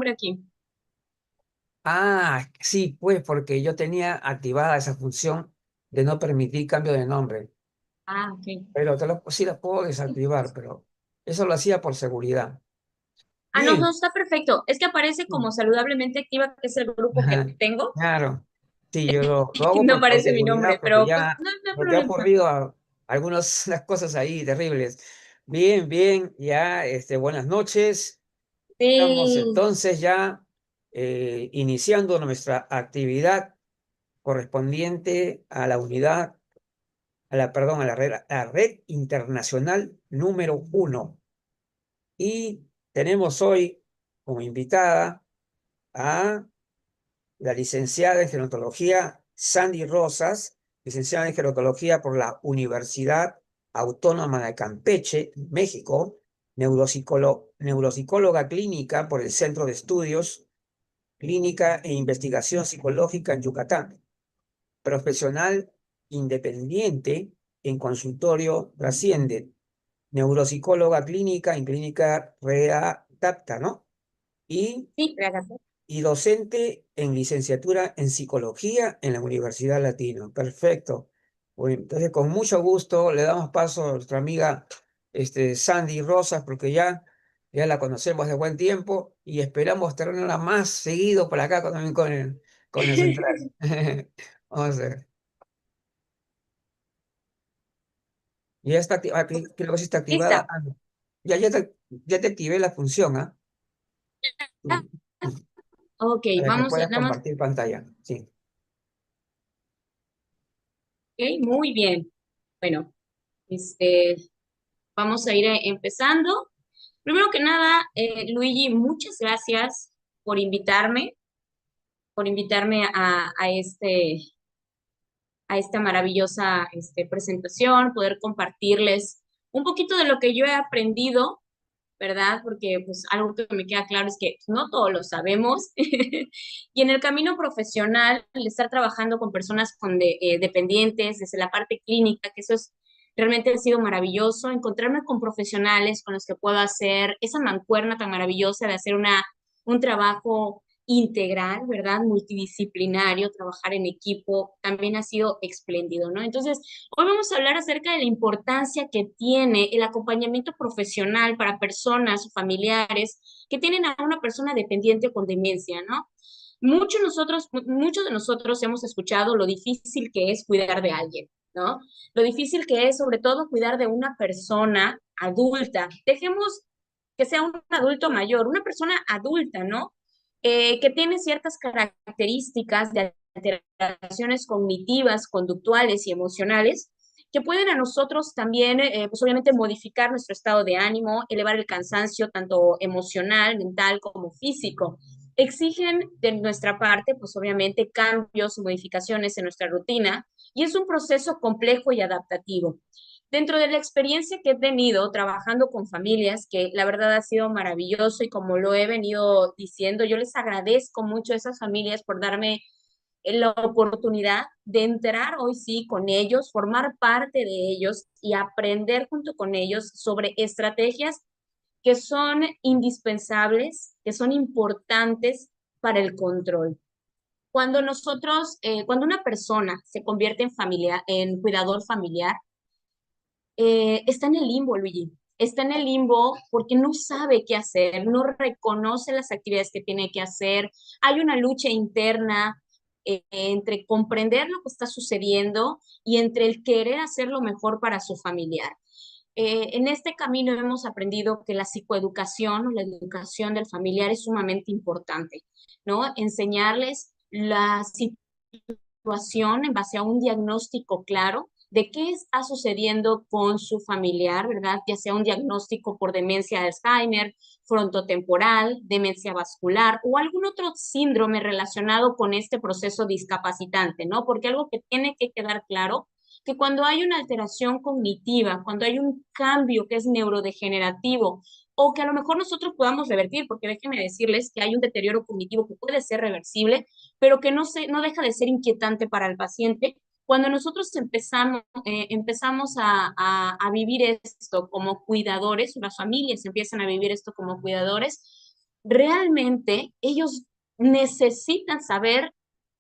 nombre aquí? Ah, sí, pues porque yo tenía activada esa función de no permitir cambio de nombre, Ah, ok. pero sí la puedo desactivar, pero eso lo hacía por seguridad. Ah, no, no, Bien. está perfecto. Es que aparece como saludablemente activa, que es el grupo que Ajá, tengo, claro. Sí, yo lo y hago no por aparece mi seguridad, nombre, porque pero pues ya, no, no hay porque ha problema. ocurrido algunas las cosas ahí terribles. Bien, bien, ya, buenas noches. Estamos Sí, entonces ya iniciando nuestra actividad correspondiente a la unidad, perdón, a la red internacional número 1. Y tenemos hoy como invitada a la licenciada en gerontología Sandy Rosas, licenciada en gerontología por la Universidad Autónoma de Campeche, México, neuropsicóloga clínica por el Centro de Estudios Clínica e Investigación Psicológica en Yucatán, profesional independiente en consultorio Trasciende, neuropsicóloga clínica en clínica Readapta, ¿no? Y sí, Agatha. docente en licenciatura en psicología en la Universidad Latina. Perfecto. Bueno, entonces, con mucho gusto le damos paso a nuestra amiga Sandy Rosas, porque ya la conocemos de buen tiempo y esperamos tenerla más seguido por acá también con el central. Vamos a ver. Ya está activada, creo que sí está activada. Lista. Ah, no. Ya te activé la función, ¿ah? Ah, Sí, ok, para que vamos a puedas nada más. compartir pantalla. Sí. Ok, muy bien. Bueno, este, vamos a ir empezando. Primero que nada, Luigi, muchas gracias por invitarme, a esta maravillosa presentación, poder compartirles un poquito de lo que yo he aprendido, ¿verdad? Porque pues algo que me queda claro es que no todos lo sabemos. Y en el camino profesional, el estar trabajando con personas dependientes, desde la parte clínica, que eso es realmente ha sido maravilloso, encontrarme con profesionales con los que puedo hacer esa mancuerna tan maravillosa de hacer un trabajo integral, ¿verdad? Multidisciplinario, trabajar en equipo, también ha sido espléndido, ¿no? Entonces, hoy vamos a hablar acerca de la importancia que tiene el acompañamiento profesional para personas o familiares que tienen a una persona dependiente con demencia, ¿no? Muchos de nosotros hemos escuchado lo difícil que es cuidar de alguien, ¿no? Lo difícil que es, sobre todo, cuidar de una persona adulta. Dejemos que sea un adulto mayor, una persona adulta, ¿no? Que tiene ciertas características de alteraciones cognitivas, conductuales y emocionales que pueden a nosotros también, pues obviamente, modificar nuestro estado de ánimo, elevar el cansancio tanto emocional, mental como físico. Exigen de nuestra parte, pues obviamente, cambios y modificaciones en nuestra rutina y es un proceso complejo y adaptativo. Dentro de la experiencia que he tenido trabajando con familias, que la verdad ha sido maravilloso y como lo he venido diciendo, yo les agradezco mucho a esas familias por darme la oportunidad de entrar hoy sí con ellos, formar parte de ellos y aprender junto con ellos sobre estrategias que son indispensables, que son importantes para el control. Cuando una persona se convierte en cuidador familiar, está en el limbo, Luigi. Está en el limbo porque no sabe qué hacer, no reconoce las actividades que tiene que hacer. Hay una lucha interna entre comprender lo que está sucediendo y entre el querer hacer lo mejor para su familiar. En este camino hemos aprendido que la psicoeducación o la educación del familiar es sumamente importante, ¿no? Enseñarles la situación en base a un diagnóstico claro de qué está sucediendo con su familiar, ¿verdad? Ya sea un diagnóstico por demencia de Alzheimer, frontotemporal, demencia vascular o algún otro síndrome relacionado con este proceso discapacitante, ¿no? Porque algo que tiene que quedar claro, que cuando hay una alteración cognitiva, cuando hay un cambio que es neurodegenerativo o que a lo mejor nosotros podamos revertir, porque déjenme decirles que hay un deterioro cognitivo que puede ser reversible, pero que no deja de ser inquietante para el paciente. Cuando nosotros empezamos a vivir esto como cuidadores, las familias empiezan a vivir esto como cuidadores, realmente ellos necesitan saber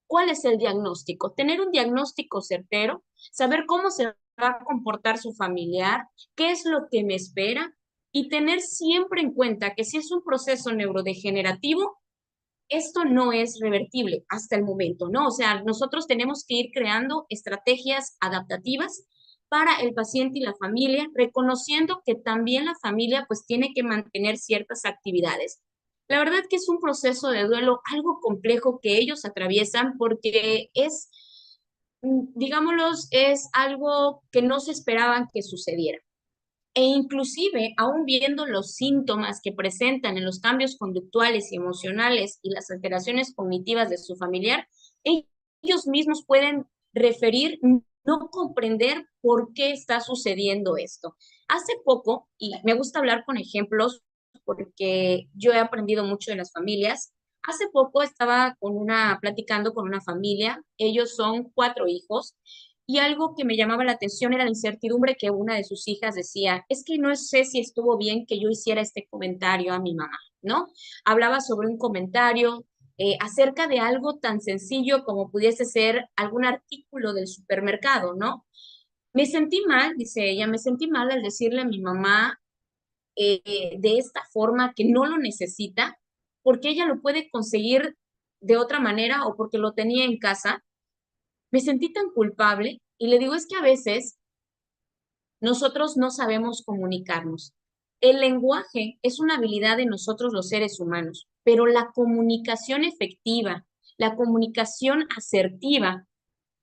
cuál es el diagnóstico, tener un diagnóstico certero, saber cómo se va a comportar su familiar, qué es lo que me espera y tener siempre en cuenta que si es un proceso neurodegenerativo, esto no es revertible hasta el momento, ¿no? O sea, nosotros tenemos que ir creando estrategias adaptativas para el paciente y la familia, reconociendo que también la familia pues tiene que mantener ciertas actividades. La verdad que es un proceso de duelo algo complejo que ellos atraviesan porque es, digámoslo, es algo que no se esperaban que sucediera. E inclusive, aún viendo los síntomas que presentan en los cambios conductuales y emocionales y las alteraciones cognitivas de su familiar, ellos mismos pueden referir no comprender por qué está sucediendo esto. Hace poco, y me gusta hablar con ejemplos porque yo he aprendido mucho de las familias, hace poco estaba platicando con una familia, ellos son 4 hijos, y algo que me llamaba la atención era la incertidumbre que una de sus hijas decía, es que no sé si estuvo bien que yo hiciera este comentario a mi mamá, ¿no? Hablaba sobre un comentario acerca de algo tan sencillo como pudiese ser algún artículo del supermercado, ¿no? Me sentí mal, dice ella, me sentí mal al decirle a mi mamá de esta forma que no lo necesita, porque ella lo puede conseguir de otra manera o porque lo tenía en casa. Me sentí tan culpable y le digo, es que a veces nosotros no sabemos comunicarnos. El lenguaje es una habilidad de nosotros los seres humanos, pero la comunicación efectiva, la comunicación asertiva,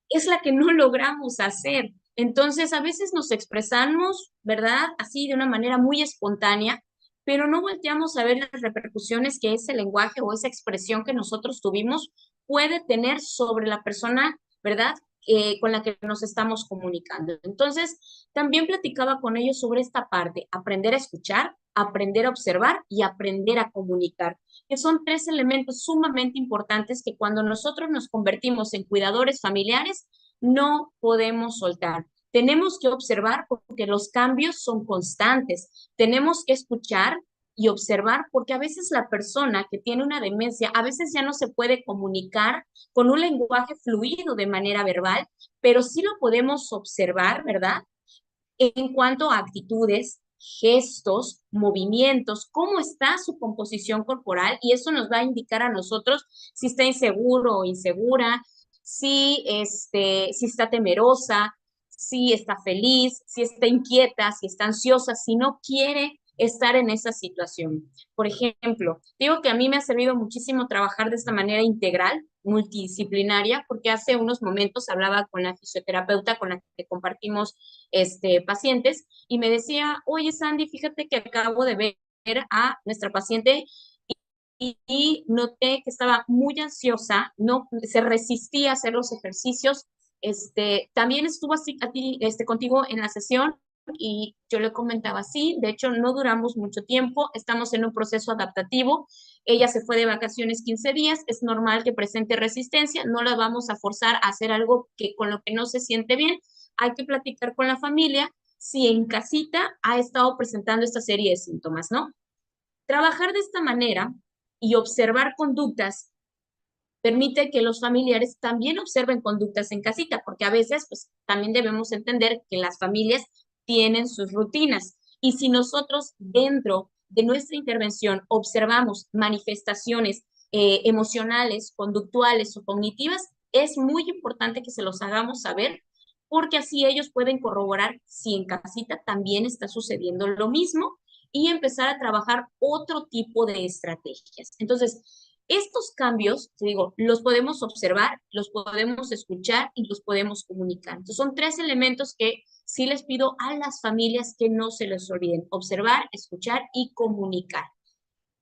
es la que no logramos hacer. Entonces, a veces nos expresamos, ¿verdad? Así de una manera muy espontánea, pero no volteamos a ver las repercusiones que ese lenguaje o esa expresión que nosotros tuvimos puede tener sobre la persona, ¿verdad? Con la que nos estamos comunicando. Entonces, también platicaba con ellos sobre esta parte, aprender a escuchar, aprender a observar y aprender a comunicar, que son 3 elementos sumamente importantes que cuando nosotros nos convertimos en cuidadores familiares, no podemos soltar. Tenemos que observar porque los cambios son constantes. Tenemos que escuchar y observar porque a veces la persona que tiene una demencia, a veces ya no se puede comunicar con un lenguaje fluido de manera verbal, pero sí lo podemos observar, ¿verdad? En cuanto a actitudes, gestos, movimientos, cómo está su composición corporal y eso nos va a indicar a nosotros si está inseguro o insegura, si está temerosa, si está feliz, si está inquieta, si está ansiosa, si no quiere estar en esa situación. Por ejemplo, digo que a mí me ha servido muchísimo trabajar de esta manera integral, multidisciplinaria, porque hace unos momentos hablaba con la fisioterapeuta con la que compartimos pacientes y me decía, oye Sandy, fíjate que acabo de ver a nuestra paciente y noté que estaba muy ansiosa, no se resistía a hacer los ejercicios. También estuvo así a ti, contigo en la sesión y yo le comentaba, sí, de hecho no duramos mucho tiempo, estamos en un proceso adaptativo, ella se fue de vacaciones 15 días, es normal que presente resistencia, no la vamos a forzar a hacer algo que con lo que no se siente bien, hay que platicar con la familia si en casita ha estado presentando esta serie de síntomas, ¿no? Trabajar de esta manera y observar conductas permite que los familiares también observen conductas en casita, porque a veces pues también debemos entender que las familias tienen sus rutinas y si nosotros dentro de nuestra intervención observamos manifestaciones emocionales, conductuales o cognitivas, es muy importante que se los hagamos saber porque así ellos pueden corroborar si en casita también está sucediendo lo mismo y empezar a trabajar otro tipo de estrategias. Entonces, estos cambios, te digo, los podemos observar, los podemos escuchar y los podemos comunicar. Entonces, son 3 elementos que sí les pido a las familias que no se les olviden, observar, escuchar y comunicar.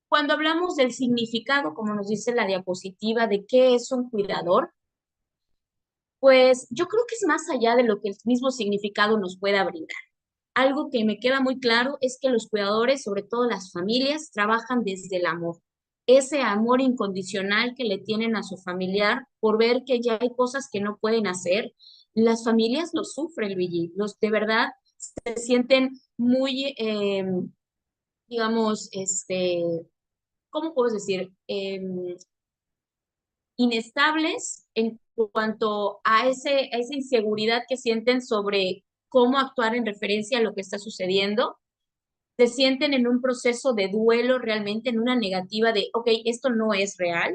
Cuando hablamos del significado, como nos dice la diapositiva, de qué es un cuidador, pues yo creo que es más allá de lo que el mismo significado nos pueda brindar. Algo que me queda muy claro es que los cuidadores, sobre todo las familias, trabajan desde el amor. Ese amor incondicional que le tienen a su familiar por ver que ya hay cosas que no pueden hacer. Las familias lo sufren, Luigi. Los de verdad se sienten muy, digamos, ¿cómo puedo decir? Inestables en cuanto a esa inseguridad que sienten sobre cómo actuar en referencia a lo que está sucediendo. Se sienten en un proceso de duelo realmente, en una negativa de, ok, esto no es real,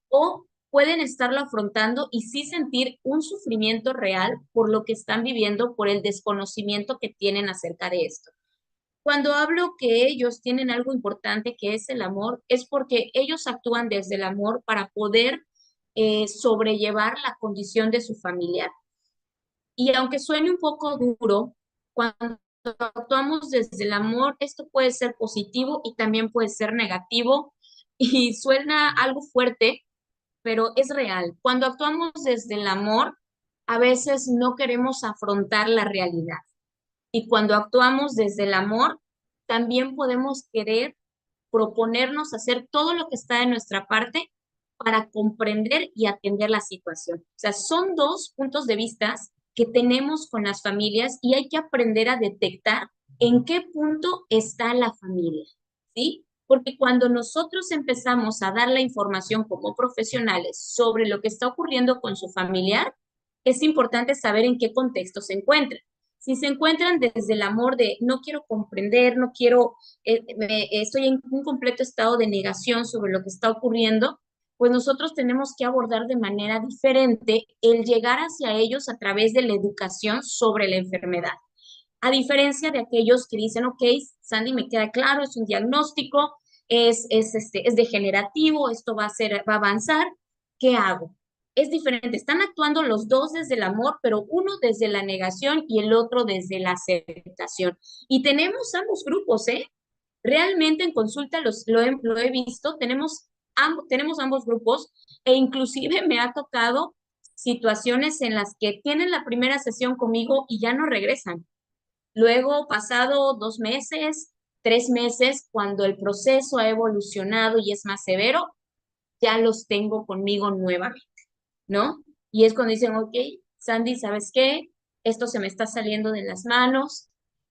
o pueden estarlo afrontando y sí sentir un sufrimiento real por lo que están viviendo, por el desconocimiento que tienen acerca de esto. Cuando hablo que ellos tienen algo importante que es el amor, es porque ellos actúan desde el amor para poder sobrellevar la condición de su familiar. Y aunque suene un poco duro, cuando actuamos desde el amor, esto puede ser positivo y también puede ser negativo. Y suena algo fuerte, pero es real. Cuando actuamos desde el amor, a veces no queremos afrontar la realidad. Y cuando actuamos desde el amor, también podemos querer proponernos hacer todo lo que está de nuestra parte para comprender y atender la situación. O sea, son dos puntos de vista que tenemos con las familias y hay que aprender a detectar en qué punto está la familia, ¿sí? Porque cuando nosotros empezamos a dar la información como profesionales sobre lo que está ocurriendo con su familiar, es importante saber en qué contexto se encuentra. Si se encuentran desde el amor de no quiero comprender, no quiero, estoy en un completo estado de negación sobre lo que está ocurriendo, pues nosotros tenemos que abordar de manera diferente el llegar hacia ellos a través de la educación sobre la enfermedad. A diferencia de aquellos que dicen, ok, Sandy, me queda claro, es un diagnóstico, es degenerativo, esto va a avanzar, ¿qué hago? Es diferente, están actuando los dos desde el amor, pero uno desde la negación y el otro desde la aceptación. Y tenemos ambos grupos, ¿eh? Realmente en consulta lo he visto, tenemos ambos grupos e inclusive me ha tocado situaciones en las que tienen la primera sesión conmigo y ya no regresan. Luego, pasado 2 meses, 3 meses, cuando el proceso ha evolucionado y es más severo, ya los tengo conmigo nuevamente, ¿no? Y es cuando dicen, ok, Sandy, ¿sabes qué? Esto se me está saliendo de las manos,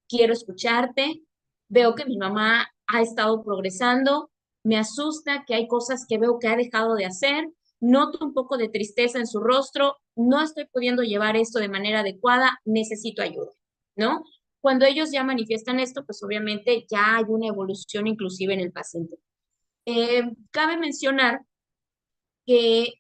quiero escucharte, veo que mi mamá ha estado progresando, me asusta que hay cosas que veo que ha dejado de hacer, noto un poco de tristeza en su rostro, no estoy pudiendo llevar esto de manera adecuada, necesito ayuda, ¿no? Cuando ellos ya manifiestan esto, pues obviamente ya hay una evolución inclusive en el paciente. Cabe mencionar que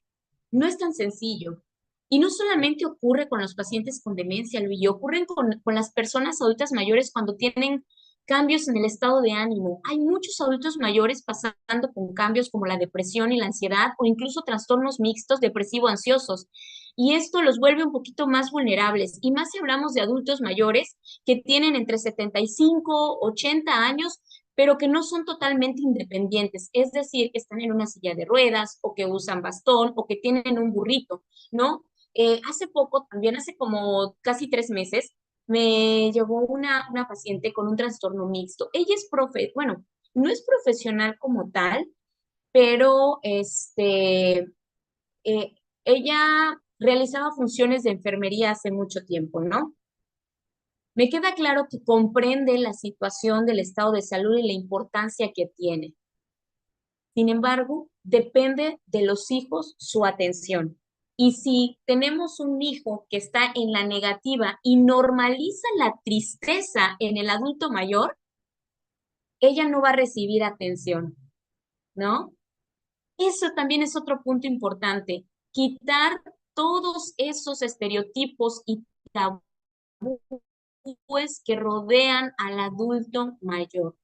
no es tan sencillo. Y no solamente ocurre con los pacientes con demencia, Luis, ocurren con las personas adultas mayores cuando tienen cambios en el estado de ánimo. Hay muchos adultos mayores pasando con cambios como la depresión y la ansiedad o incluso trastornos mixtos depresivo-ansiosos. Y esto los vuelve un poquito más vulnerables. Y más si hablamos de adultos mayores que tienen entre 75, 80 años pero que no son totalmente independientes, es decir, que están en una silla de ruedas o que usan bastón o que tienen un burrito, ¿no? Hace poco, también hace como casi 3 meses, me llegó una paciente con un trastorno mixto. Ella es bueno, no es profesional como tal, pero ella realizaba funciones de enfermería hace mucho tiempo, ¿no? Me queda claro que comprende la situación del estado de salud y la importancia que tiene. Sin embargo, depende de los hijos su atención. Y si tenemos un hijo que está en la negativa y normaliza la tristeza en el adulto mayor, ella no va a recibir atención, ¿no? Eso también es otro punto importante, quitar todos esos estereotipos y tabúes que rodean al adulto mayor.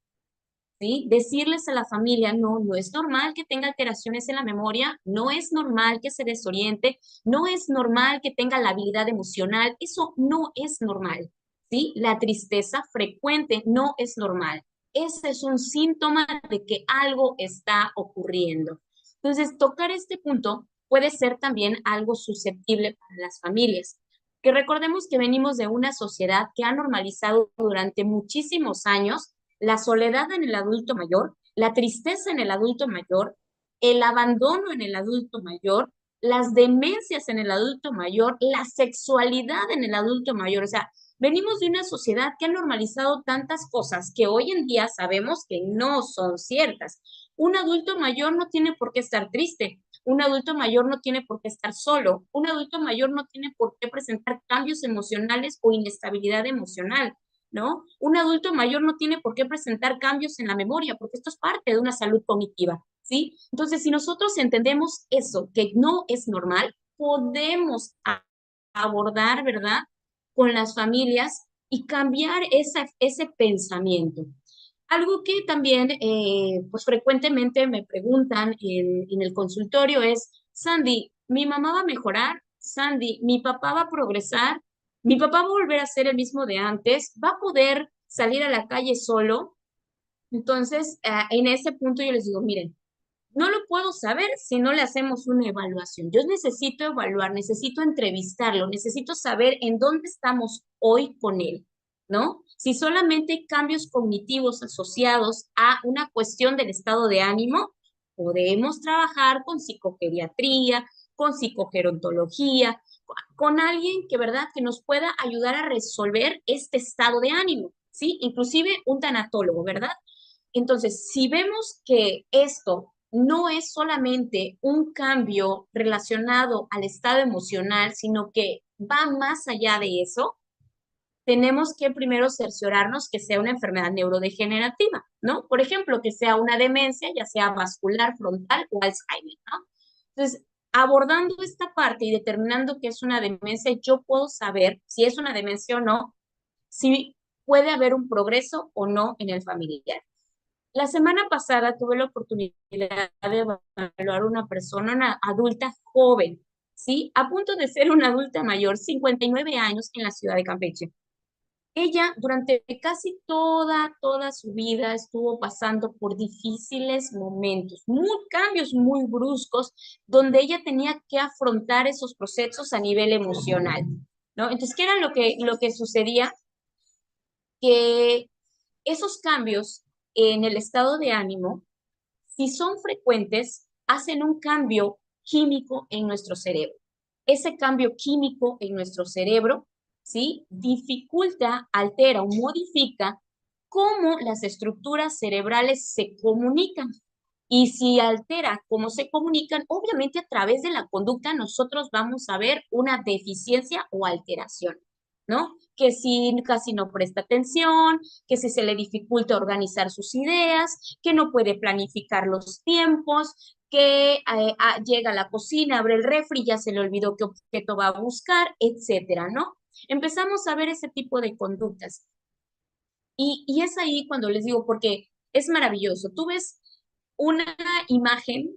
¿Sí? Decirles a la familia, no, no es normal que tenga alteraciones en la memoria, no es normal que se desoriente, no es normal que tenga la habilidad emocional, eso no es normal, ¿sí? La tristeza frecuente no es normal. Ese es un síntoma de que algo está ocurriendo. Entonces, tocar este punto puede ser también algo susceptible para las familias. Que recordemos que venimos de una sociedad que ha normalizado durante muchísimos años la soledad en el adulto mayor, la tristeza en el adulto mayor, el abandono en el adulto mayor, las demencias en el adulto mayor, la sexualidad en el adulto mayor. O sea, venimos de una sociedad que ha normalizado tantas cosas que hoy en día sabemos que no son ciertas. Un adulto mayor no tiene por qué estar triste, un adulto mayor no tiene por qué estar solo, un adulto mayor no tiene por qué presentar cambios emocionales o inestabilidad emocional, ¿no? Un adulto mayor no tiene por qué presentar cambios en la memoria, porque esto es parte de una salud cognitiva, ¿sí? Entonces, si nosotros entendemos eso, que no es normal, podemos abordar, ¿verdad?, con las familias y cambiar ese pensamiento. Algo que también, pues frecuentemente me preguntan en el consultorio es, Sandy, ¿mi mamá va a mejorar? Sandy, ¿mi papá va a progresar? ¿Mi papá va a volver a ser el mismo de antes? ¿Va a poder salir a la calle solo? Entonces, en ese punto yo les digo, miren, no lo puedo saber si no le hacemos una evaluación. Yo necesito evaluar, necesito entrevistarlo, necesito saber en dónde estamos hoy con él, ¿no? Si solamente hay cambios cognitivos asociados a una cuestión del estado de ánimo, podemos trabajar con psicogeriatría, con psicogerontología, con alguien que, ¿verdad?, que nos pueda ayudar a resolver este estado de ánimo, ¿sí? Inclusive un tanatólogo, ¿verdad? Entonces, si vemos que esto no es solamente un cambio relacionado al estado emocional, sino que va más allá de eso, tenemos que primero cerciorarnos que sea una enfermedad neurodegenerativa, ¿no? Por ejemplo, que sea una demencia, ya sea vascular, frontal o Alzheimer, ¿no? Entonces, abordando esta parte y determinando que es una demencia, yo puedo saber si es una demencia o no, si puede haber un progreso o no en el familiar. La semana pasada tuve la oportunidad de evaluar una persona, una adulta joven, ¿sí? A punto de ser una adulta mayor, 59 años en la ciudad de Campeche. Ella durante casi toda su vida estuvo pasando por difíciles momentos, cambios muy bruscos, donde ella tenía que afrontar esos procesos a nivel emocional, ¿no? Entonces, ¿qué era lo que sucedía? Que esos cambios en el estado de ánimo, si son frecuentes, hacen un cambio químico en nuestro cerebro. Ese cambio químico en nuestro cerebro, ¿sí?, dificulta, altera o modifica cómo las estructuras cerebrales se comunican. Y si altera cómo se comunican, obviamente a través de la conducta nosotros vamos a ver una deficiencia o alteración, ¿no? Que si casi no presta atención, que si se le dificulta organizar sus ideas, que no puede planificar los tiempos, que llega a la cocina, abre el refri, ya se le olvidó qué objeto va a buscar, etcétera, ¿no? Empezamos a ver ese tipo de conductas. Y es ahí cuando les digo, porque es maravilloso. Tú ves una imagen,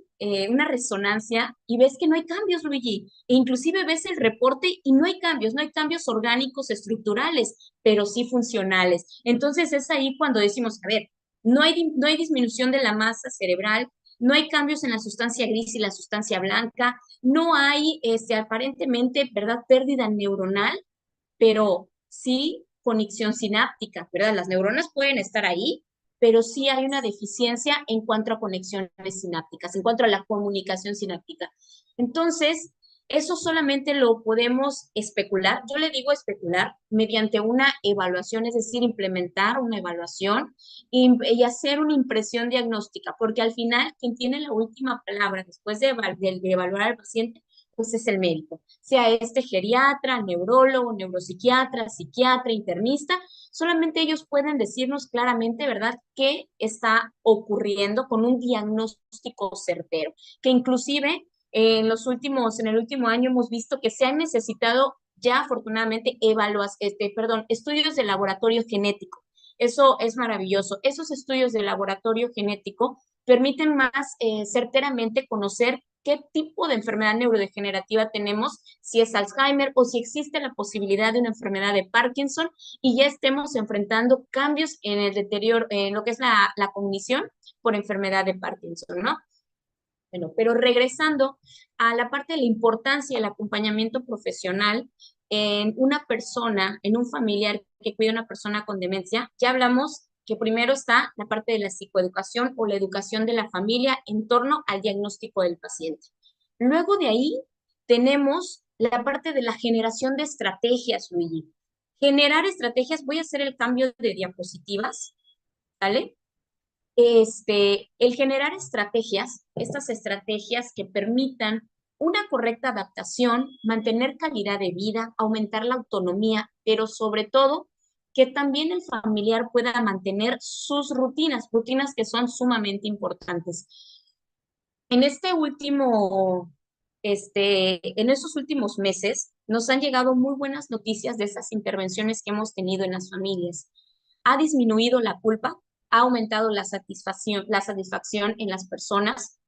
una resonancia, y ves que no hay cambios, Luigi. E inclusive ves el reporte y no hay cambios, no hay cambios orgánicos estructurales, pero sí funcionales. Entonces es ahí cuando decimos, a ver, no hay disminución de la masa cerebral, no hay cambios en la sustancia gris y la sustancia blanca, no hay aparentemente, ¿verdad?, pérdida neuronal, pero sí conexión sináptica, ¿verdad? Las neuronas pueden estar ahí, pero sí hay una deficiencia en cuanto a conexiones sinápticas, en cuanto a la comunicación sináptica. Entonces, eso solamente lo podemos especular, yo le digo especular, mediante una evaluación, es decir, implementar una evaluación y hacer una impresión diagnóstica, porque al final quien tiene la última palabra después de evaluar al paciente, pues es el médico, sea este geriatra, neurólogo, neuropsiquiatra, psiquiatra, internista, solamente ellos pueden decirnos claramente, ¿verdad?, qué está ocurriendo con un diagnóstico certero, que inclusive en el último año hemos visto que se han necesitado ya afortunadamente estudios de laboratorio genético. Eso es maravilloso. Esos estudios de laboratorio genético permiten más certeramente conocer qué tipo de enfermedad neurodegenerativa tenemos, si es Alzheimer o si existe la posibilidad de una enfermedad de Parkinson y ya estemos enfrentando cambios en el deterioro, en lo que es la cognición por enfermedad de Parkinson, ¿no? Bueno, pero regresando a la parte de la importancia del acompañamiento profesional en una persona, en un familiar que cuida a una persona con demencia, ya hablamos que primero está la parte de la psicoeducación o la educación de la familia en torno al diagnóstico del paciente. Luego de ahí tenemos la parte de la generación de estrategias, Luigi. Generar estrategias, voy a hacer el cambio de diapositivas, ¿vale? el generar estrategias, estas estrategias que permitan una correcta adaptación, mantener calidad de vida, aumentar la autonomía, pero sobre todo que también el familiar pueda mantener sus rutinas, rutinas que son sumamente importantes. En en estos últimos meses, nos han llegado muy buenas noticias de esas intervenciones que hemos tenido en las familias. Ha disminuido la culpa, ha aumentado la satisfacción en las personas,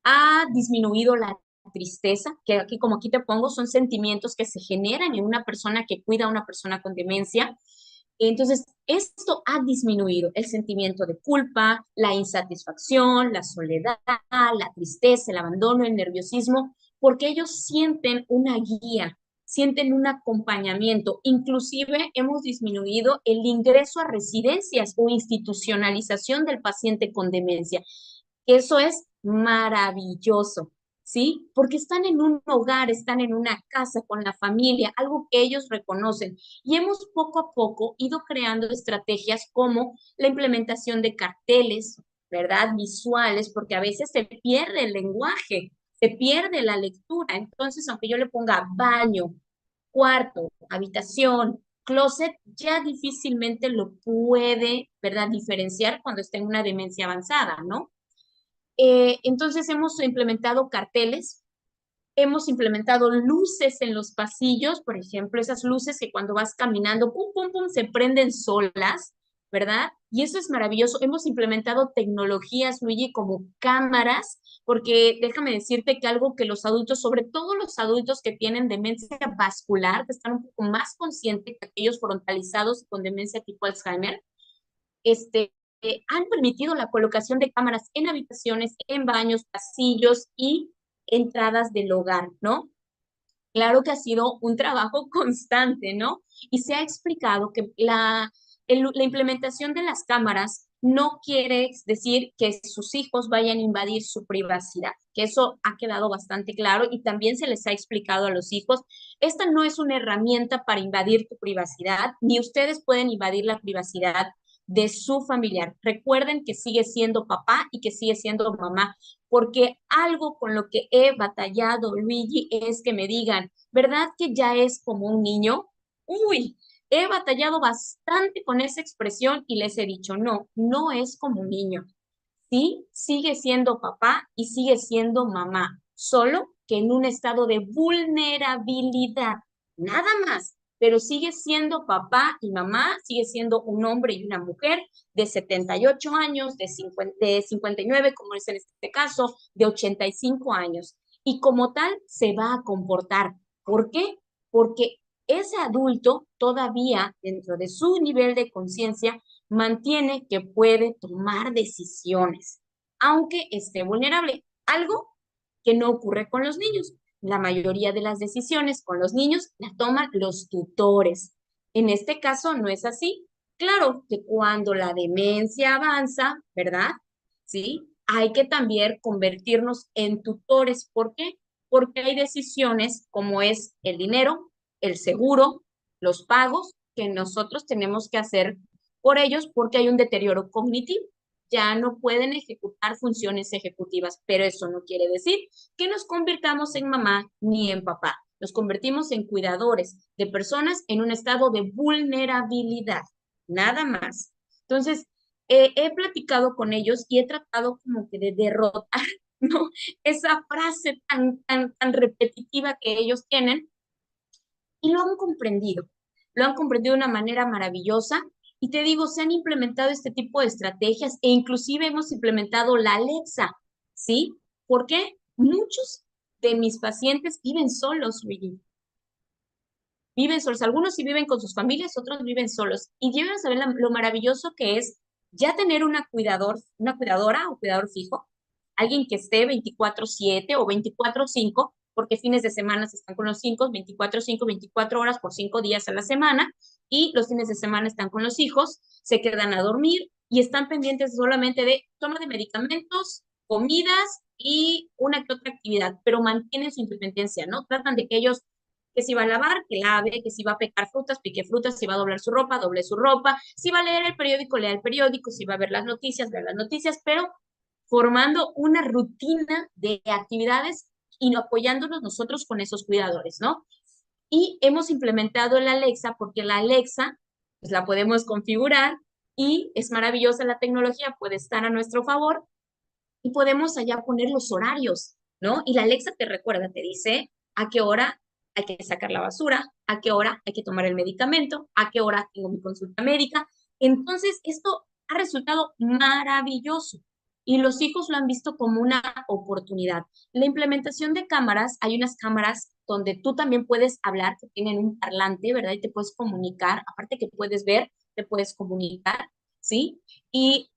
ha disminuido la tristeza, que aquí, como aquí te pongo, son sentimientos que se generan en una persona que cuida a una persona con demencia. Entonces, esto ha disminuido el sentimiento de culpa, la insatisfacción, la soledad, la tristeza, el abandono, el nerviosismo, porque ellos sienten una guía, sienten un acompañamiento. Inclusive hemos disminuido el ingreso a residencias o institucionalización del paciente con demencia. Eso es maravilloso, ¿sí? Porque están en un hogar, están en una casa con la familia, algo que ellos reconocen. Y hemos poco a poco ido creando estrategias como la implementación de carteles, ¿verdad? Visuales, porque a veces se pierde el lenguaje, se pierde la lectura. Entonces, aunque yo le ponga baño, cuarto, habitación, closet, ya difícilmente lo puede, ¿verdad? Diferenciar cuando está en una demencia avanzada, ¿no? Entonces hemos implementado carteles, hemos implementado luces en los pasillos, por ejemplo, esas luces que cuando vas caminando, pum, pum, pum, se prenden solas, ¿verdad? Y eso es maravilloso. Hemos implementado tecnologías, Luigi, como cámaras, porque déjame decirte que algo que los adultos, sobre todo los adultos que tienen demencia vascular, que están un poco más conscientes que aquellos frontalizados con demencia tipo Alzheimer, han permitido la colocación de cámaras en habitaciones, en baños, pasillos y entradas del hogar, ¿no? Claro que ha sido un trabajo constante, ¿no? Y se ha explicado que la implementación de las cámaras no quiere decir que sus hijos vayan a invadir su privacidad, que eso ha quedado bastante claro y también se les ha explicado a los hijos, esta no es una herramienta para invadir tu privacidad, ni ustedes pueden invadir la privacidad de su familiar. Recuerden que sigue siendo papá y que sigue siendo mamá, porque algo con lo que he batallado, Luigi, es que me digan, ¿verdad que ya es como un niño? Uy, he batallado bastante con esa expresión y les he dicho, no, no es como un niño. Sí, sigue siendo papá y sigue siendo mamá, solo que en un estado de vulnerabilidad, nada más, pero sigue siendo papá y mamá, sigue siendo un hombre y una mujer de 78 años, de 59, como es en este caso, de 85 años. Y como tal, se va a comportar. ¿Por qué? Porque ese adulto todavía, dentro de su nivel de conciencia, mantiene que puede tomar decisiones, aunque esté vulnerable. Algo que no ocurre con los niños. La mayoría de las decisiones con los niños las toman los tutores. En este caso no es así. Claro que cuando la demencia avanza, ¿verdad? Sí, hay que también convertirnos en tutores. ¿Por qué? Porque hay decisiones como es el dinero, el seguro, los pagos que nosotros tenemos que hacer por ellos porque hay un deterioro cognitivo. Ya no pueden ejecutar funciones ejecutivas, pero eso no quiere decir que nos convirtamos en mamá ni en papá. Nos convertimos en cuidadores de personas en un estado de vulnerabilidad, nada más. Entonces, he platicado con ellos y he tratado como que de derrotar, ¿no? Esa frase tan repetitiva que ellos tienen y lo han comprendido de una manera maravillosa. Y te digo, se han implementado este tipo de estrategias e inclusive hemos implementado la Alexa, ¿sí? ¿Por qué? Muchos de mis pacientes viven solos, Luigi. Viven solos. Algunos sí viven con sus familias, otros viven solos. Y llegan a saber lo maravilloso que es ya tener una cuidadora o cuidador fijo, alguien que esté 24/7 o 24/5, porque fines de semana se están con los hijos, 24/5, 24 horas por 5 días a la semana, y los fines de semana están con los hijos, se quedan a dormir y están pendientes solamente de toma de medicamentos, comidas y una que otra actividad, pero mantienen su independencia, ¿no? Tratan de que ellos que si va a lavar, que lave, que si va a picar frutas, pique frutas, si va a doblar su ropa, doble su ropa, si va a leer el periódico, lea el periódico, si va a ver las noticias, vea las noticias, pero formando una rutina de actividades y apoyándonos nosotros con esos cuidadores, ¿no? Y hemos implementado el Alexa porque la Alexa, pues la podemos configurar y es maravillosa la tecnología, puede estar a nuestro favor y podemos allá poner los horarios, ¿no? Y la Alexa te recuerda, te dice a qué hora hay que sacar la basura, a qué hora hay que tomar el medicamento, a qué hora tengo mi consulta médica. Entonces, esto ha resultado maravilloso y los hijos lo han visto como una oportunidad. La implementación de cámaras, hay unas cámaras donde tú también puedes hablar, que tienen un parlante, ¿verdad? Y te puedes comunicar, aparte que puedes ver, te puedes comunicar, ¿sí? Y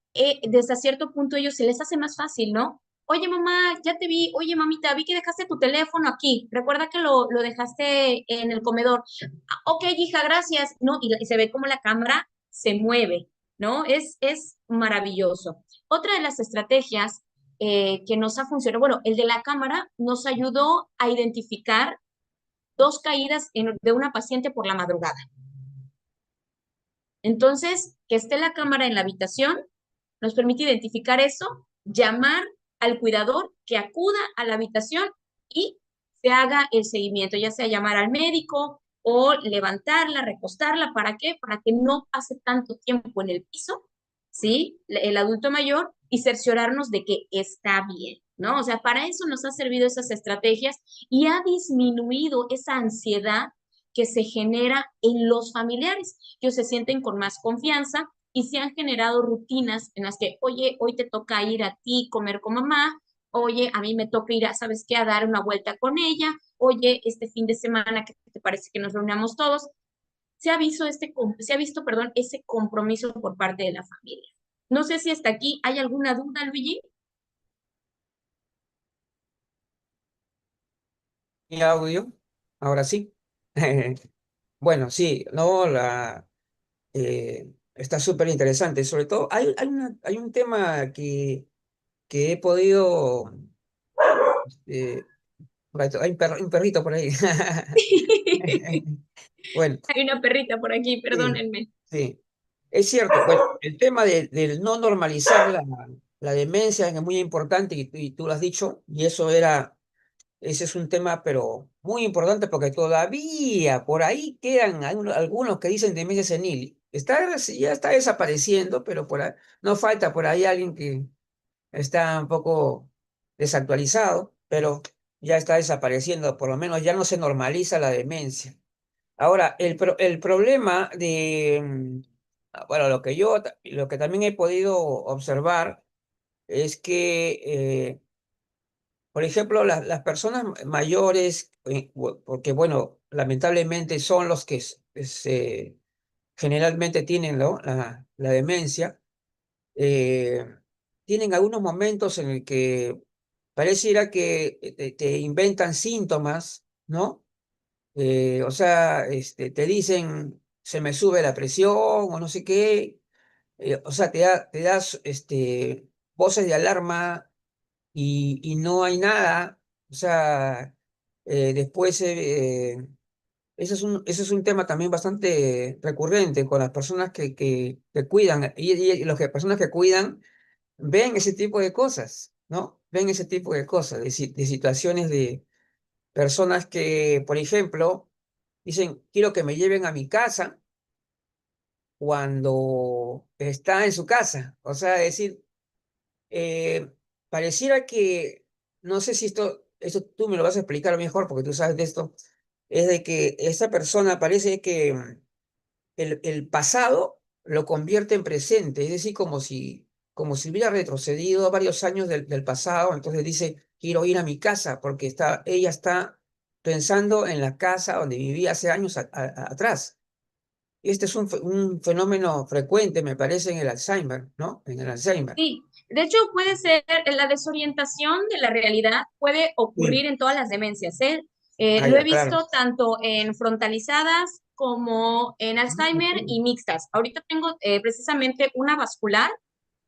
desde cierto punto ellos se les hace más fácil, ¿no? Oye, mamá, ya te vi. Oye, mamita, vi que dejaste tu teléfono aquí. Recuerda que lo dejaste en el comedor. "Ah, ok, hija, gracias." ¿No? Y se ve como la cámara se mueve, ¿no? Es maravilloso. Otra de las estrategias que nos ha funcionado, bueno, el de la cámara nos ayudó a identificar dos caídas de una paciente por la madrugada. Entonces, que esté la cámara en la habitación nos permite identificar eso, llamar al cuidador que acuda a la habitación y se haga el seguimiento, ya sea llamar al médico o levantarla, recostarla. ¿Para qué? Para que no pase tanto tiempo en el piso, ¿sí? El adulto mayor y cerciorarnos de que está bien, ¿no? O sea, para eso nos ha servido esas estrategias y ha disminuido esa ansiedad que se genera en los familiares. Ellos se sienten con más confianza y se han generado rutinas en las que, oye, hoy te toca ir a ti comer con mamá, oye, a mí me toca ir a, ¿sabes qué?, a dar una vuelta con ella, oye, este fin de semana, ¿qué te parece que nos reunamos todos? Se ha visto, perdón, ese compromiso por parte de la familia. No sé si hasta aquí hay alguna duda, Luigi. Mi audio, ahora sí. Bueno, sí, no, está súper interesante. Sobre todo, hay un tema que he podido. eh, hay un perrito por ahí. Bueno, Hay una perrita por aquí, sí, perdónenme. sí. Es cierto. Bueno, el tema del no normalizar la demencia es muy importante y tú lo has dicho, y ese es un tema, pero muy importante porque todavía por ahí quedan algunos que dicen demencia senil. Ya está desapareciendo, pero no falta por ahí alguien que está un poco desactualizado, pero ya está desapareciendo, por lo menos ya no se normaliza la demencia. Ahora, el problema bueno, lo que también he podido observar es que por ejemplo, las personas mayores, porque bueno, lamentablemente son los que generalmente tienen, ¿no?, la demencia, eh, tienen algunos momentos en el que pareciera que te inventan síntomas, ¿no? O sea, te dicen, se me sube la presión o no sé qué, o sea, te das voces de alarma y no hay nada. O sea, después, ese es un tema también bastante recurrente con las personas que cuidan y personas que cuidan ven ese tipo de cosas, ¿no? Ven ese tipo de cosas, de situaciones de personas que, por ejemplo, dicen, quiero que me lleven a mi casa cuando está en su casa. O sea, decir, eh, pareciera que, no sé si esto tú me lo vas a explicar mejor porque tú sabes de esto, es de que esa persona parece que el pasado lo convierte en presente, es decir, como si hubiera retrocedido varios años del pasado, entonces dice, quiero ir a mi casa porque ella está pensando en la casa donde vivía hace años atrás. Y este es un fenómeno frecuente, me parece, en el Alzheimer, ¿no? En el Alzheimer. Sí, de hecho puede ser la desorientación de la realidad, puede ocurrir Sí. en todas las demencias, ¿eh? Ah, Lo he ya, claro. visto tanto en frontalizadas como en Alzheimer y mixtas. Ahorita tengo precisamente una vascular,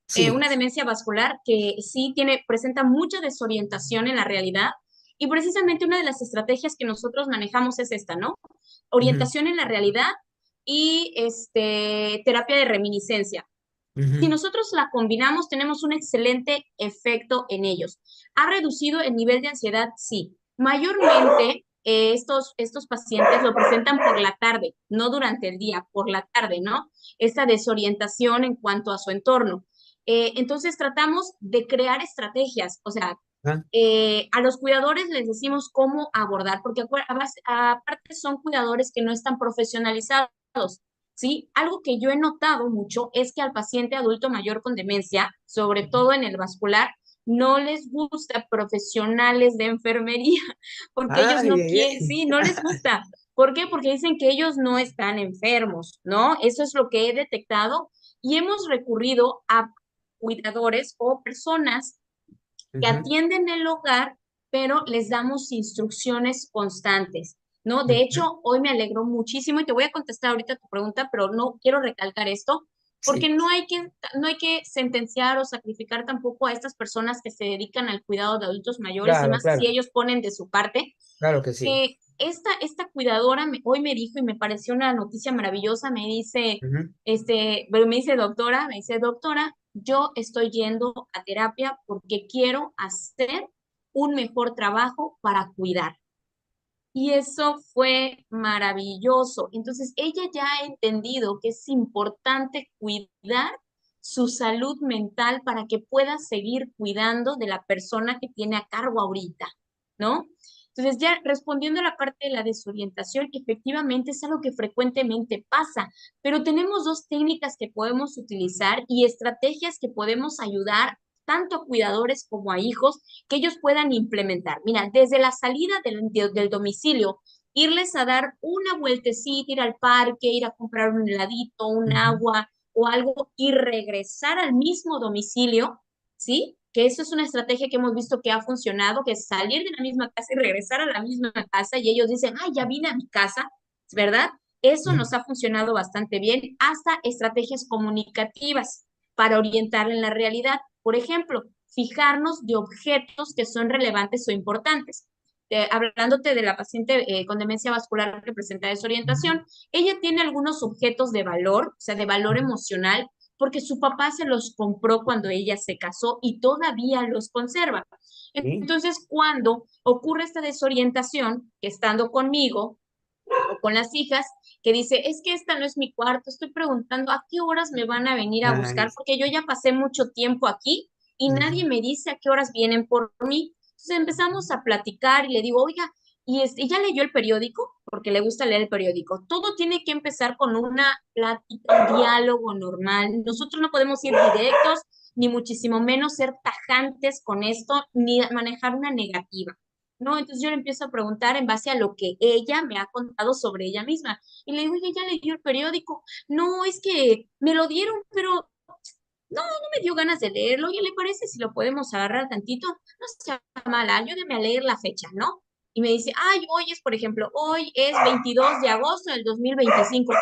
Sí, una demencia vascular que sí presenta mucha desorientación en la realidad Y precisamente una de las estrategias que nosotros manejamos es esta, ¿no? Ujú, Orientación en la realidad y terapia de reminiscencia. Si ujú. nosotros la combinamos, tenemos un excelente efecto en ellos. ¿Ha reducido el nivel de ansiedad? Sí. Mayormente, estos pacientes lo presentan por la tarde, no durante el día, por la tarde, ¿no? Esta desorientación en cuanto a su entorno. Entonces, tratamos de crear estrategias, o sea, Ah, a los cuidadores les decimos cómo abordar, porque aparte son cuidadores que no están profesionalizados. ¿Sí? Algo que yo he notado mucho es que al paciente adulto mayor con demencia, sobre todo en el vascular, no les gusta profesionales de enfermería, porque ellos ay, no ay, quieren, ay. sí, no les gusta. ¿Por qué? Porque dicen que ellos no están enfermos, ¿no? Eso es lo que he detectado y hemos recurrido a cuidadores o personas que Ujú, atienden el hogar, pero les damos instrucciones constantes, ¿no? De ujú. hecho, hoy me alegró muchísimo y te voy a contestar ahorita tu pregunta, pero no quiero recalcar esto, porque Sí, no hay que sentenciar o sacrificar tampoco a estas personas que se dedican al cuidado de adultos mayores y claro, más si claro, ellos ponen de su parte. claro que sí. Esta cuidadora hoy me dijo y me pareció una noticia maravillosa, Ujú. pero me dice, doctora, yo estoy yendo a terapia porque quiero hacer un mejor trabajo para cuidar. Y eso fue maravilloso. Entonces, ella ya ha entendido que es importante cuidar su salud mental para que pueda seguir cuidando de la persona que tiene a cargo ahorita, ¿no? Entonces, ya respondiendo a la parte de la desorientación, efectivamente es algo que frecuentemente pasa, pero tenemos dos técnicas que podemos utilizar y estrategias que podemos ayudar tanto a cuidadores como a hijos que ellos puedan implementar. Mira, desde la salida del domicilio, irles a dar una vueltecita, ir al parque, ir a comprar un heladito, un Ujú. agua o algo y regresar al mismo domicilio, ¿sí? Que eso es una estrategia que hemos visto que ha funcionado, que es salir de la misma casa y regresar a la misma casa y ellos dicen, ay, ya vine a mi casa, ¿verdad? Eso Ujú. nos ha funcionado bastante bien, hasta estrategias comunicativas para orientar en la realidad. Por ejemplo, fijarnos de objetos que son relevantes o importantes. Hablándote de la paciente con demencia vascular que presenta Ujú. desorientación, ella tiene algunos objetos de valor, o sea, de valor Ujú. emocional, porque su papá se los compró cuando ella se casó y todavía los conserva. Sí. Entonces, cuando ocurre esta desorientación, que estando conmigo, o con las hijas, que dice, es que esta no es mi cuarto, estoy preguntando a qué horas me van a venir a Ay, buscar, porque yo ya pasé mucho tiempo aquí y ujú. nadie me dice a qué horas vienen por mí. Entonces empezamos a platicar y le digo, oiga, y ya leyó el periódico, porque le gusta leer el periódico. Todo tiene que empezar con una plática, un diálogo normal. Nosotros no podemos ir directos, ni muchísimo menos ser tajantes con esto, ni manejar una negativa. ¿No? Entonces yo le empiezo a preguntar en base a lo que ella me ha contado sobre ella misma. Y le digo, oye, ¿ya leyó el periódico? No, es que me lo dieron, pero no me dio ganas de leerlo. Oye, ¿le parece si lo podemos agarrar tantito? No sea mala, ayúdeme a leer la fecha, ¿no? Y me dice, ay, hoy es, por ejemplo, hoy es 22 de agosto del 2025.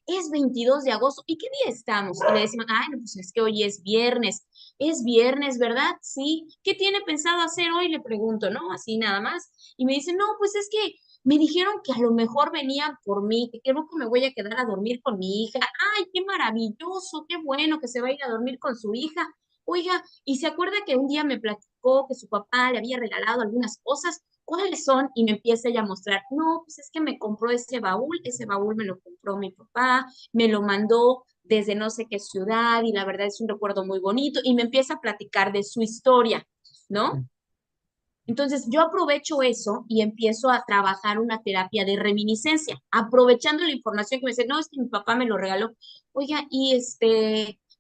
Es 22 de agosto. ¿Y qué día estamos? Y le decimos, ay, no, pues es que hoy es viernes. Es viernes, ¿verdad? Sí. ¿Qué tiene pensado hacer hoy? Le pregunto, ¿no? Así nada más. Y me dice, no, pues es que me dijeron que a lo mejor venían por mí, que creo que me voy a quedar a dormir con mi hija. Ay, qué maravilloso, qué bueno que se va a ir a dormir con su hija. Oiga, ¿y se acuerda que un día me platicó que su papá le había regalado algunas cosas? ¿Cuáles son? Y me empieza ella a mostrar, no, pues es que me compró ese baúl me lo compró mi papá, me lo mandó desde no sé qué ciudad y la verdad es un recuerdo muy bonito y me empieza a platicar de su historia, ¿no? Entonces, yo aprovecho eso y empiezo a trabajar una terapia de reminiscencia, aprovechando la información que me dice, no, es que mi papá me lo regaló. Oiga, y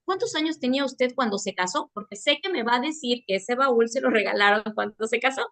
¿cuántos años tenía usted cuando se casó? Porque sé que me va a decir que ese baúl se lo regalaron cuando se casó.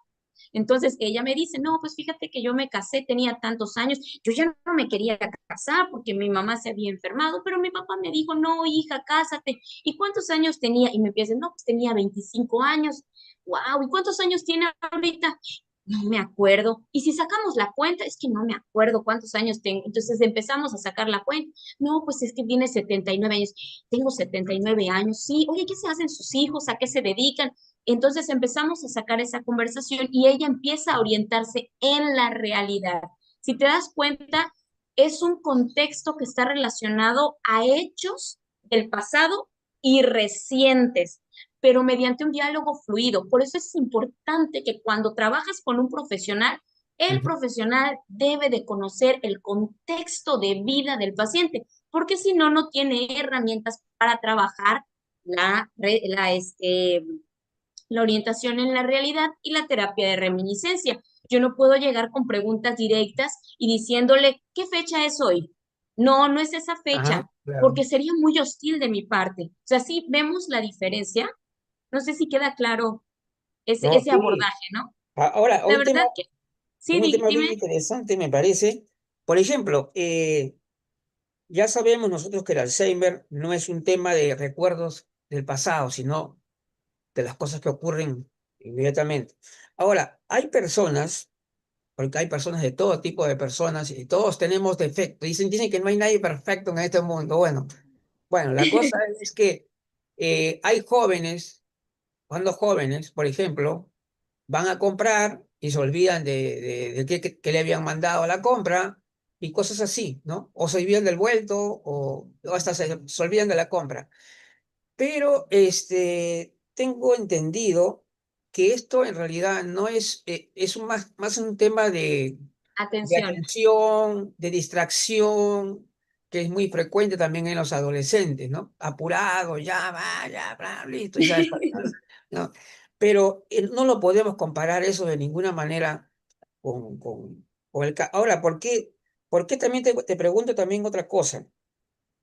Entonces ella me dice, no, pues fíjate que yo me casé, tenía tantos años, yo ya no me quería casar porque mi mamá se había enfermado, pero mi papá me dijo, no, hija, cásate. ¿Y cuántos años tenía? Y me empieza, no, pues tenía 25 años. Wow, ¿y cuántos años tiene ahorita? No me acuerdo. Y si sacamos la cuenta, es que no me acuerdo cuántos años tengo. Entonces empezamos a sacar la cuenta. No, pues es que tiene 79 años. Tengo 79 años. Sí, oye, ¿qué se hacen sus hijos? ¿A qué se dedican? Entonces empezamos a sacar esa conversación y ella empieza a orientarse en la realidad. Si te das cuenta, es un contexto que está relacionado a hechos del pasado y recientes, pero mediante un diálogo fluido. Por eso es importante que cuando trabajas con un profesional, el Ujú. profesional debe de conocer el contexto de vida del paciente, porque si no, no tiene herramientas para trabajar la orientación en la realidad y la terapia de reminiscencia. Yo no puedo llegar con preguntas directas y diciéndole, ¿qué fecha es hoy? No, no es esa Ajá, fecha, claro. porque sería muy hostil de mi parte. O sea, sí vemos la diferencia. No sé si queda claro No, ese sí. abordaje, ¿no? Ahora, La verdad que sí, un tema bien dime. interesante me parece. Por ejemplo, ya sabemos nosotros que el Alzheimer no es un tema de recuerdos del pasado, sino de las cosas que ocurren inmediatamente. Ahora, hay personas, porque hay personas de todo tipo de personas y todos tenemos defectos. Dicen que no hay nadie perfecto en este mundo. Bueno, la cosa es que hay jóvenes, cuando jóvenes, por ejemplo, van a comprar y se olvidan de qué le habían mandado a la compra y cosas así, ¿no? O se olvidan del vuelto o hasta se olvidan de la compra. Pero tengo entendido que esto en realidad no es, más un tema de Atención. atención, de distracción, que es muy frecuente también en los adolescentes, ¿no? Apurado, ya va, ya, bla, listo, ya está, ¿no? Pero no lo podemos comparar eso de ninguna manera con Ahora, ¿por qué también te pregunto también otra cosa?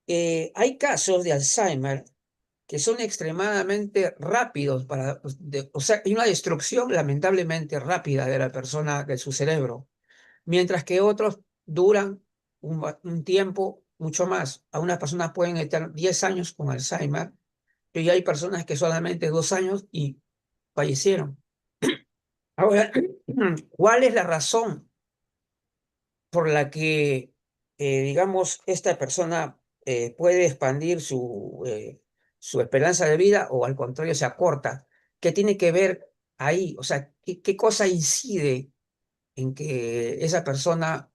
Hay casos de Alzheimer que son extremadamente rápidos o sea, hay una destrucción lamentablemente rápida de la persona, de su cerebro, mientras que otros duran un tiempo mucho más. Algunas personas pueden estar 10 años con Alzheimer, pero ya hay personas que solamente 2 años y fallecieron. Ahora, ¿cuál es la razón por la que, digamos, esta persona puede expandir su esperanza de vida o al contrario se acorta? ¿Qué tiene que ver ahí? O sea, ¿qué cosa incide en que esa persona,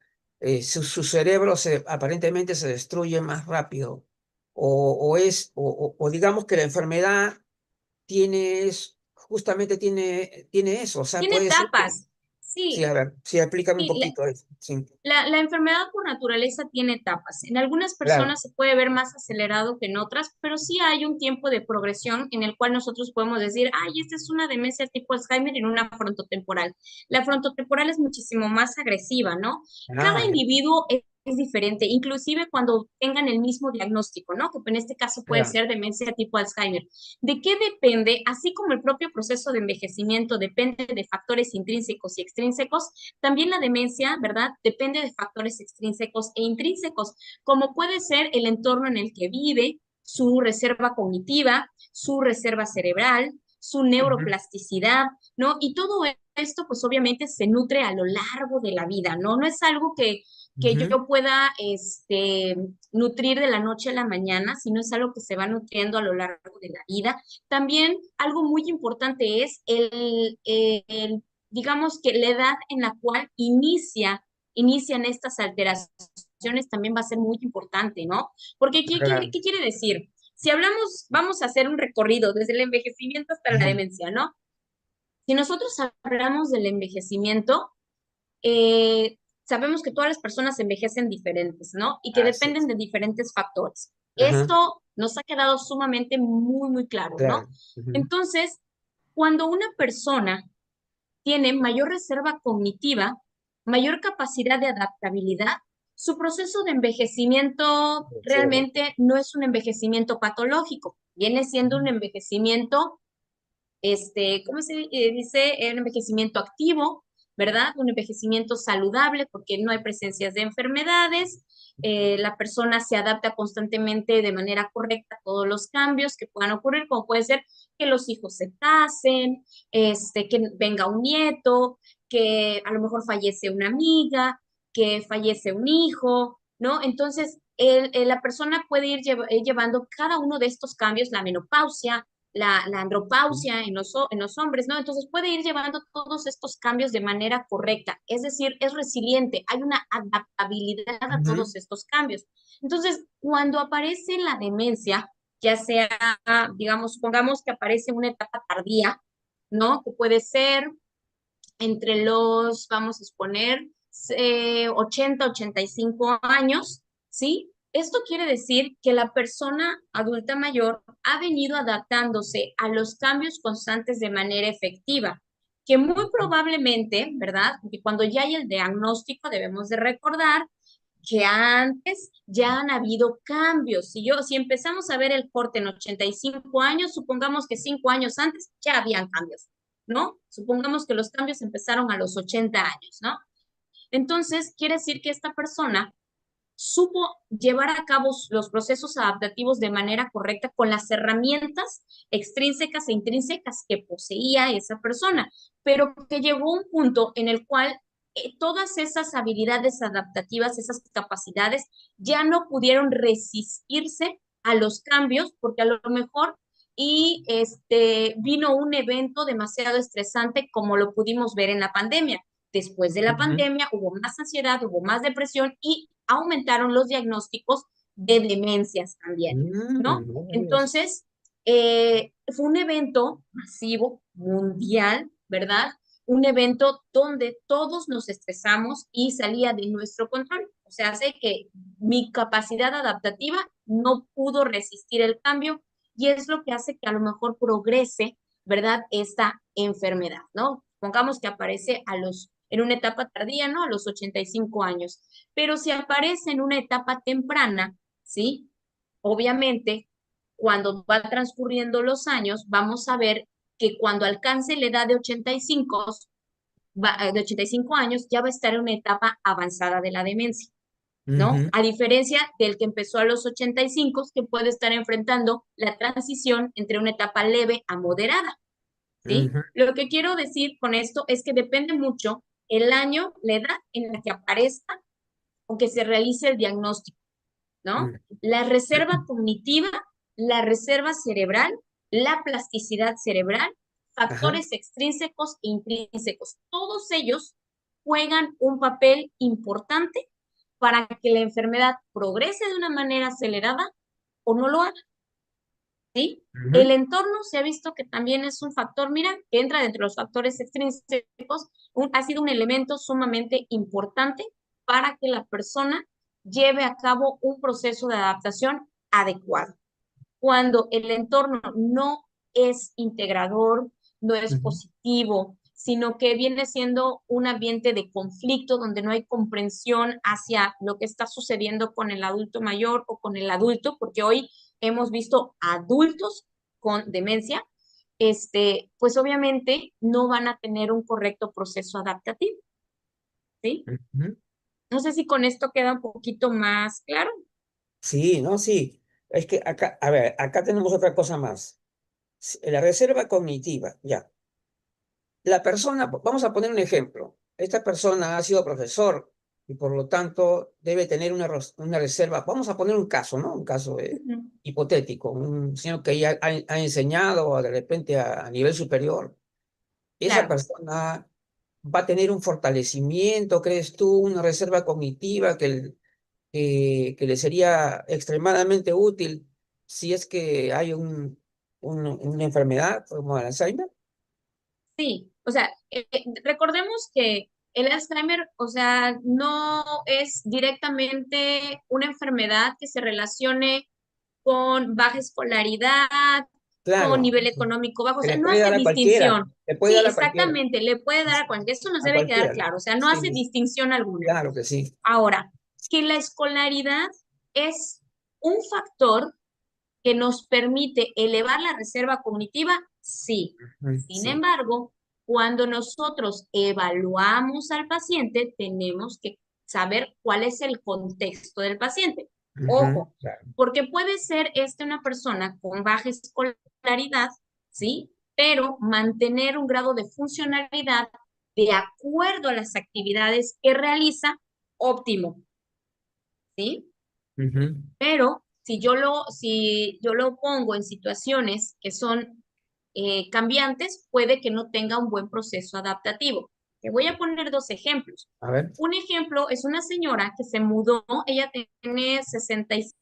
su cerebro aparentemente se destruye más rápido? O digamos que la enfermedad justamente tiene eso. O sea, Tiene puede ser que... etapas. Sí, Sí, a ver, sí, explícame un sí, poquito eso. Sí, la enfermedad por naturaleza tiene etapas. En algunas claro. personas se puede ver más acelerado que en otras, pero sí hay un tiempo de progresión en el cual nosotros podemos decir, ay, esta es una demencia tipo Alzheimer en una frontotemporal. La frontotemporal es muchísimo más agresiva, ¿no? Cada Ah, ya, individuo es diferente, inclusive cuando tengan el mismo diagnóstico, ¿no? Que en este caso puede claro. ser demencia tipo Alzheimer. ¿De qué depende? Así como el propio proceso de envejecimiento depende de factores intrínsecos y extrínsecos, también la demencia, ¿verdad? Depende de factores extrínsecos e intrínsecos, como puede ser el entorno en el que vive, su reserva cognitiva, su reserva cerebral, su Ujú, neuroplasticidad, ¿no? Y todo esto, pues obviamente se nutre a lo largo de la vida, ¿no? No es algo que ujú, yo pueda nutrir de la noche a la mañana, sino es algo que se va nutriendo a lo largo de la vida. También algo muy importante es digamos que la edad en la cual inician estas alteraciones también va a ser muy importante, ¿no? Porque claro. qué quiere decir? Si hablamos, vamos a hacer un recorrido desde el envejecimiento hasta la Ujú, demencia, ¿no? Si nosotros hablamos del envejecimiento, sabemos que todas las personas envejecen diferentes, ¿no? Y que así dependen es. de diferentes factores. Ajá, Esto nos ha quedado sumamente muy claro, ¿no? claro. Ujú, Entonces, cuando una persona tiene mayor reserva cognitiva, mayor capacidad de adaptabilidad, su proceso de envejecimiento chévere. realmente no es un envejecimiento patológico, viene siendo un Ujú, envejecimiento ¿cómo se dice? Un envejecimiento activo, ¿verdad? Un envejecimiento saludable porque no hay presencias de enfermedades, la persona se adapta constantemente de manera correcta a todos los cambios que puedan ocurrir, como puede ser que los hijos se casen, que venga un nieto, que a lo mejor fallece una amiga, que fallece un hijo, ¿no? Entonces, la persona puede ir llevando cada uno de estos cambios, la menopausia, la andropausia en los hombres, ¿no? Entonces puede ir llevando todos estos cambios de manera correcta, es decir, es resiliente, hay una adaptabilidad a Ujú, todos estos cambios. Entonces, cuando aparece la demencia, ya sea, digamos, supongamos que aparece en una etapa tardía, ¿no? Que puede ser entre los, vamos a exponer, 80, 85 años, ¿sí? Esto quiere decir que la persona adulta mayor ha venido adaptándose a los cambios constantes de manera efectiva, que muy ujú, probablemente, ¿verdad? Porque cuando ya hay el diagnóstico debemos de recordar que antes ya han habido cambios. Si empezamos a ver el corte en 85 años, supongamos que 5 años antes ya habían cambios, ¿no? Supongamos que los cambios empezaron a los 80 años, ¿no? Entonces, quiere decir que esta persona supo llevar a cabo los procesos adaptativos de manera correcta con las herramientas extrínsecas e intrínsecas que poseía esa persona, pero que llegó a un punto en el cual todas esas habilidades adaptativas, esas capacidades, ya no pudieron resistirse a los cambios, porque a lo mejor vino un evento demasiado estresante como lo pudimos ver en la pandemia. Después de la ujú. pandemia hubo más ansiedad, hubo más depresión y aumentaron los diagnósticos de demencias también, ¿no? No me digas. Entonces, fue un evento masivo, mundial, ¿verdad? Un evento donde todos nos estresamos y salía de nuestro control. O sea, hace que mi capacidad adaptativa no pudo resistir el cambio y es lo que hace que a lo mejor progrese, ¿verdad? Esta enfermedad, ¿no? Pongamos que aparece en una etapa tardía, ¿no? A los 85 años. Pero si aparece en una etapa temprana, ¿sí? Obviamente, cuando va transcurriendo los años, vamos a ver que cuando alcance la edad de 85, de 85 años, ya va a estar en una etapa avanzada de la demencia, ¿no? Ujú, A diferencia del que empezó a los 85, que puede estar enfrentando la transición entre una etapa leve a moderada, ¿sí? ujú, Lo que quiero decir con esto es que depende mucho el año, la edad en la que aparezca o que se realice el diagnóstico, ¿no? ujú. La reserva cognitiva, la reserva cerebral, la plasticidad cerebral, Ajá. factores extrínsecos e intrínsecos, todos ellos juegan un papel importante para que la enfermedad progrese de una manera acelerada o no lo haga, ¿sí? El Ujú, entorno se ha visto que también es un factor, mira, que entra dentro de los factores extrínsecos, ha sido un elemento sumamente importante para que la persona lleve a cabo un proceso de adaptación adecuado. Cuando el entorno no es integrador, no es ujú. positivo, sino que viene siendo un ambiente de conflicto donde no hay comprensión hacia lo que está sucediendo con el adulto mayor o con el adulto, porque hoy hemos visto adultos con demencia, pues obviamente no van a tener un correcto proceso adaptativo, ¿sí? Ujú. No sé si con esto queda un poquito más claro. Sí, no, sí. Es que acá, a ver, acá tenemos otra cosa más. La reserva cognitiva, ya. La persona, vamos a poner un ejemplo. Esta persona ha sido profesor y por lo tanto debe tener una reserva. Vamos a poner un caso, ¿no? Un caso Ujú. hipotético. Un señor que ya ha enseñado de repente a nivel superior. Esa Claro. persona va a tener un fortalecimiento, ¿crees tú? Una reserva cognitiva que le sería extremadamente útil si es que hay una enfermedad como el Alzheimer. Sí, o sea, recordemos que el Alzheimer, o sea, no es directamente una enfermedad que se relacione con baja escolaridad, con Claro, nivel económico bajo, o que sea, le no puede hace dar a cualquiera, distinción. le puede Sí, dar a cualquiera, exactamente, le puede dar a cualquiera, eso nos a debe quedar cualquiera. claro, o sea, no hace Sí, distinción alguna. claro que sí. Ahora, que la escolaridad es un factor que nos permite elevar la reserva cognitiva, sí. Sin Sí. embargo, cuando nosotros evaluamos al paciente, tenemos que saber cuál es el contexto del paciente. Ujú, Ojo, claro. porque puede ser una persona con baja escolaridad, ¿sí? Pero mantener un grado de funcionalidad de acuerdo a las actividades que realiza óptimo, ¿sí? Ujú, Pero si yo lo pongo en situaciones que son cambiantes, puede que no tenga un buen proceso adaptativo. Te voy a poner dos ejemplos. A ver. Un ejemplo es una señora que se mudó, ella tiene 65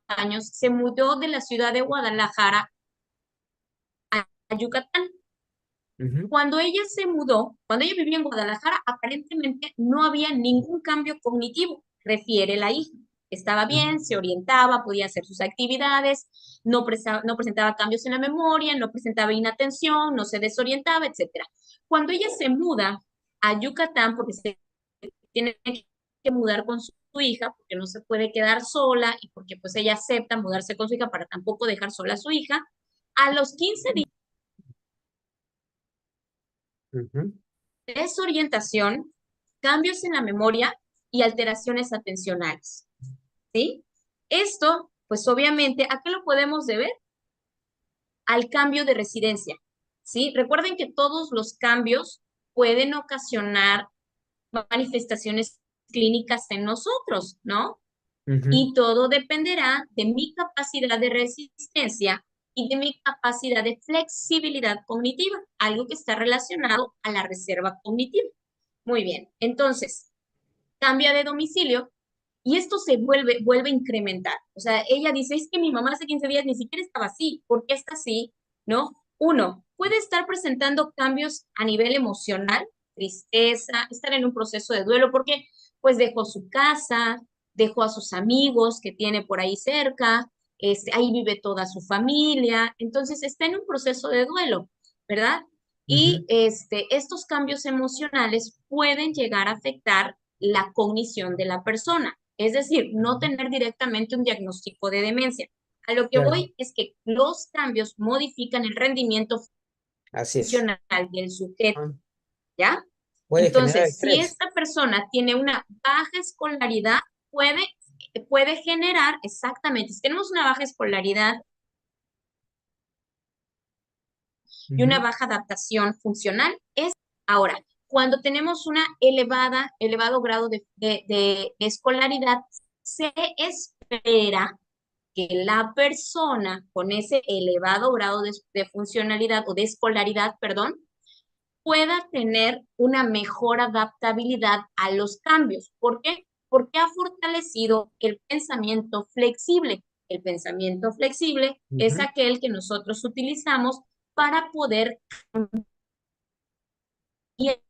años, se mudó de la ciudad de Guadalajara a Yucatán. Ujú, Cuando ella se mudó, cuando ella vivía en Guadalajara, aparentemente no había ningún cambio cognitivo, refiere la hija. Estaba ujú, bien, se orientaba, podía hacer sus actividades, no presentaba cambios en la memoria, no presentaba inatención, no se desorientaba, etcétera. Cuando ella se muda a Yucatán, porque se tiene que mudar con su hija, porque no se puede quedar sola y porque pues ella acepta mudarse con su hija para tampoco dejar sola a su hija, a los 15 días ujú. desorientación, cambios en la memoria y alteraciones atencionales, ¿sí? Esto, pues obviamente, ¿a qué lo podemos deber? Al cambio de residencia, ¿sí? Recuerden que todos los cambios pueden ocasionar manifestaciones clínicas en nosotros, ¿no? Ujú, Y todo dependerá de mi capacidad de resistencia y de mi capacidad de flexibilidad cognitiva, algo que está relacionado a la reserva cognitiva. Muy bien, entonces, cambia de domicilio y esto se vuelve a incrementar. O sea, ella dice, es que mi mamá hace 15 días ni siquiera estaba así, ¿por qué está así? ¿No? Uno, puede estar presentando cambios a nivel emocional, tristeza, estar en un proceso de duelo, porque pues dejó su casa, dejó a sus amigos que tiene por ahí cerca, ahí vive toda su familia, entonces está en un proceso de duelo, ¿verdad? Y ujú. estos cambios emocionales pueden llegar a afectar la cognición de la persona, es decir, no tener directamente un diagnóstico de demencia. A lo que Claro, voy es que los cambios modifican el rendimiento así es. funcional del sujeto, Ah, ¿ya? puede generar Entonces, si estrés. esta persona tiene una baja escolaridad, puede generar, exactamente, si tenemos una baja escolaridad y una Ujú, baja adaptación funcional, es ahora, cuando tenemos una elevado grado de escolaridad, se espera que la persona con ese elevado grado de funcionalidad o de escolaridad, perdón, pueda tener una mejor adaptabilidad a los cambios. ¿Por qué? Porque ha fortalecido el pensamiento flexible. El pensamiento flexible es ujú. aquel que nosotros utilizamos para poder ir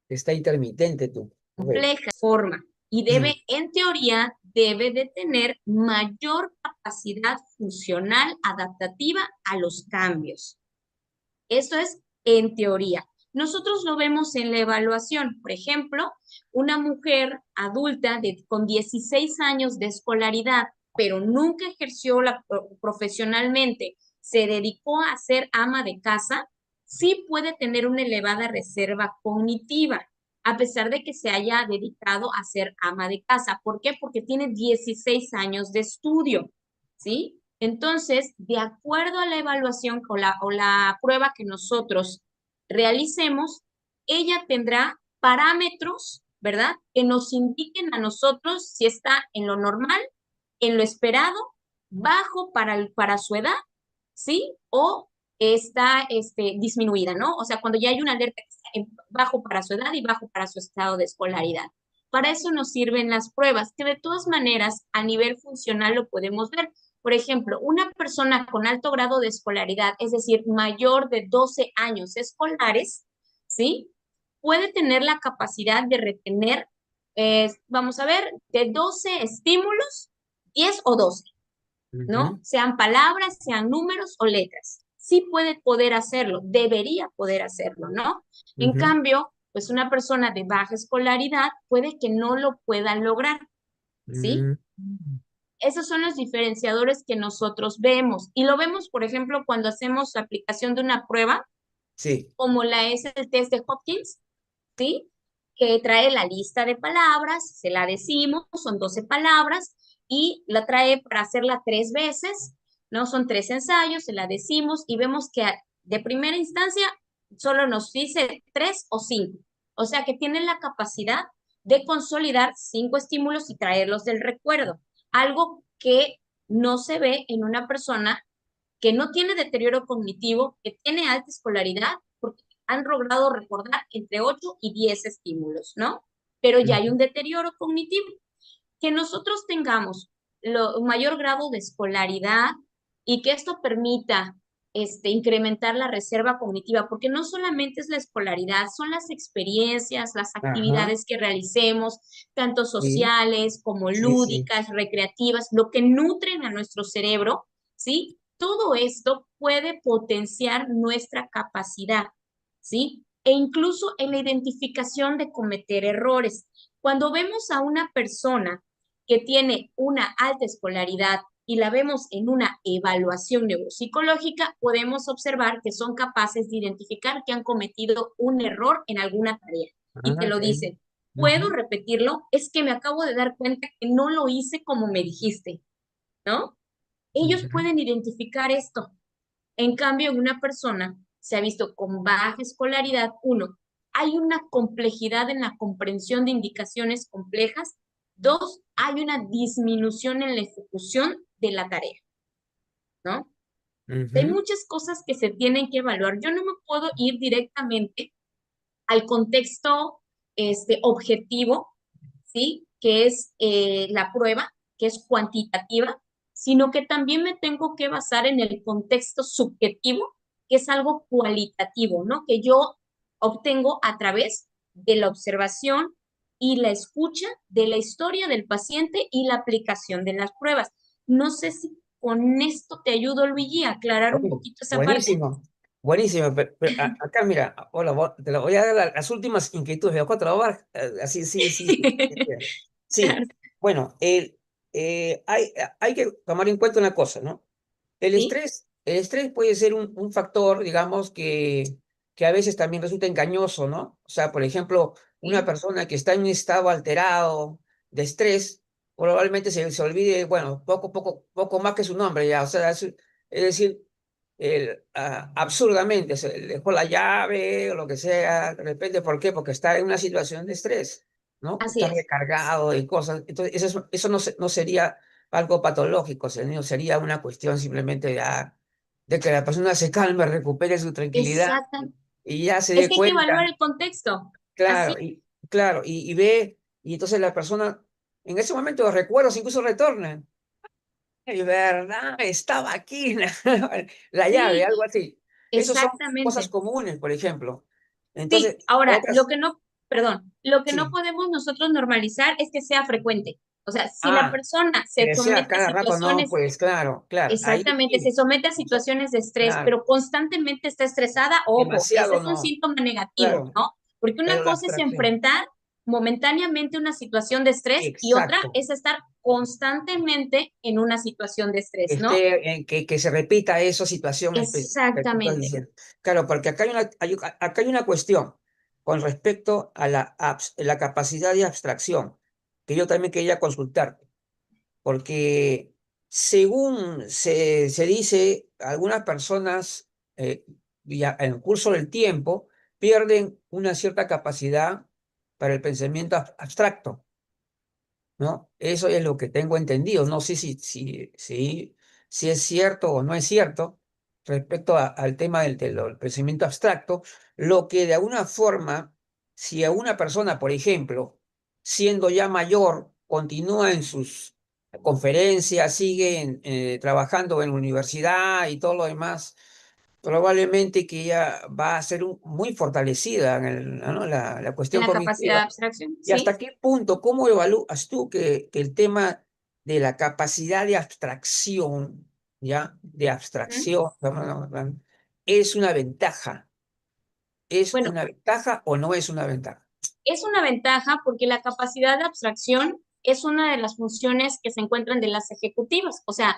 Está intermitente tú. Ok. compleja forma y en teoría, debe de tener mayor capacidad funcional adaptativa a los cambios. Esto es en teoría. Nosotros lo vemos en la evaluación. Por ejemplo, una mujer adulta con 16 años de escolaridad, pero nunca ejerció profesionalmente, se dedicó a ser ama de casa, sí puede tener una elevada reserva cognitiva, a pesar de que se haya dedicado a ser ama de casa. ¿Por qué? Porque tiene 16 años de estudio, ¿sí? Entonces, de acuerdo a la evaluación o la prueba que nosotros realicemos, ella tendrá parámetros, ¿verdad? Que nos indiquen a nosotros si está en lo normal, en lo esperado, bajo para su edad, ¿sí? O está disminuida, ¿no? O sea, cuando ya hay una alerta que está bajo para su edad y bajo para su estado de escolaridad. Para eso nos sirven las pruebas, que de todas maneras a nivel funcional lo podemos ver. Por ejemplo, una persona con alto grado de escolaridad, es decir, mayor de 12 años escolares, ¿sí? Puede tener la capacidad de retener, vamos a ver, de 12 estímulos, 10 o 12, ¿no? Ujú, Sean palabras, sean números o letras. Sí puede poder hacerlo, debería poder hacerlo, ¿no? En ujú, cambio, pues una persona de baja escolaridad puede que no lo pueda lograr, ¿sí? ujú. Esos son los diferenciadores que nosotros vemos. Y lo vemos, por ejemplo, cuando hacemos la aplicación de una prueba, Sí. como la es el test de Hopkins, ¿sí? Que trae la lista de palabras, se la decimos, son 12 palabras, y la trae para hacerla 3 veces, ¿no? Son 3 ensayos, se la decimos y vemos que de primera instancia solo nos dice 3 o 5. O sea que tienen la capacidad de consolidar 5 estímulos y traerlos del recuerdo. Algo que no se ve en una persona que no tiene deterioro cognitivo, que tiene alta escolaridad, porque han logrado recordar entre 8 y 10 estímulos, ¿no? Pero ya hay un deterioro cognitivo. Que nosotros tengamos un mayor grado de escolaridad y que esto permita incrementar la reserva cognitiva, porque no solamente es la escolaridad, son las experiencias, las Ajá, actividades que realicemos, tanto sí, sociales como sí, sí. lúdicas, recreativas, lo que nutren a nuestro cerebro, ¿sí? Todo esto puede potenciar nuestra capacidad, ¿sí? E incluso en la identificación de cometer errores. Cuando vemos a una persona que tiene una alta escolaridad y la vemos en una evaluación neuropsicológica, podemos observar que son capaces de identificar que han cometido un error en alguna tarea. Ah, Y te lo ok. dicen. ¿Puedo Ujú, repetirlo? Es que me acabo de dar cuenta que no lo hice como me dijiste, ¿no? Ellos ujú. pueden identificar esto. En cambio, en una persona se ha visto con baja escolaridad, uno, hay una complejidad en la comprensión de indicaciones complejas. Dos, hay una disminución en la ejecución de la tarea, ¿no? Hay Ujú, muchas cosas que se tienen que evaluar. Yo no me puedo ir directamente al contexto objetivo, ¿sí? Que es la prueba, que es cuantitativa, sino que también me tengo que basar en el contexto subjetivo, que es algo cualitativo, ¿no? Que yo obtengo a través de la observación y la escucha de la historia del paciente y la aplicación de las pruebas. No sé si con esto te ayudo, Luigi, a aclarar un oye, poquito esa parte. buenísimo, buenísimo. Pero acá, mira, hola, te lo voy a dar las últimas inquietudes. De cuatro horas, así, sí, sí, sí. Claro, Sí, bueno, hay que tomar en cuenta una cosa, ¿no? sí, El estrés puede ser un factor, digamos, que a veces también resulta engañoso, ¿no? O sea, por ejemplo, una sí, persona que está en un estado alterado de estrés, probablemente se olvide, bueno, poco más que su nombre ya, o sea, es decir, absurdamente se le dejó la llave o lo que sea, de repente, ¿por qué? Porque está en una situación de estrés, ¿no? así Está es. recargado de cosas, entonces eso no, no sería algo patológico, sería una cuestión simplemente de que la persona se calme, recupere su tranquilidad Exacto. y ya se Es dé que hay que evaluar cuenta, el contexto. Así, claro, y ve, y entonces la persona, en ese momento los recuerdos incluso retornan. Es verdad, estaba aquí la llave, sí, algo así. Esos son cosas exactamente. comunes, por ejemplo. Sí, Entonces, ahora, lo otras, que no, perdón, lo que no sí. podemos nosotros normalizar es que sea frecuente. O sea, si la Ah, persona se que sea somete a cada rato, no, situaciones, pues claro, claro, ahí exactamente, se sí. somete a Eso, situaciones de estrés, claro, pero constantemente está estresada, ojo, ese demasiado es un no, síntoma negativo, claro, ¿no? Porque una pero la cosa es abstracción. enfrentar momentáneamente una situación de estrés y otra Exacto. es estar constantemente en una situación de Que estrés, ¿no? esté, que se repita esa situación que tú estás Exactamente. diciendo. Claro, porque acá hay una cuestión con respecto a la capacidad de abstracción, que yo también quería consultar, porque según se dice, algunas personas en el curso del tiempo pierden una cierta capacidad para el pensamiento abstracto, ¿no? Eso es lo que tengo entendido. No sé si es cierto o no es cierto respecto al tema del pensamiento abstracto, lo que de alguna forma, si a una persona, por ejemplo, siendo ya mayor, continúa en sus conferencias, sigue trabajando en la universidad y todo lo demás, probablemente que ella va a ser muy fortalecida en ¿no? La En cuestión la capacidad de cognitiva. abstracción, ¿Y ¿sí? hasta qué punto, cómo evalúas tú que el tema de la capacidad de abstracción, ya, de ¿Mm? abstracción, es una ventaja? ¿Es Bueno, una ventaja o no es una ventaja? es una ventaja porque la capacidad de abstracción es una de las funciones que se encuentran de las ejecutivas, o sea,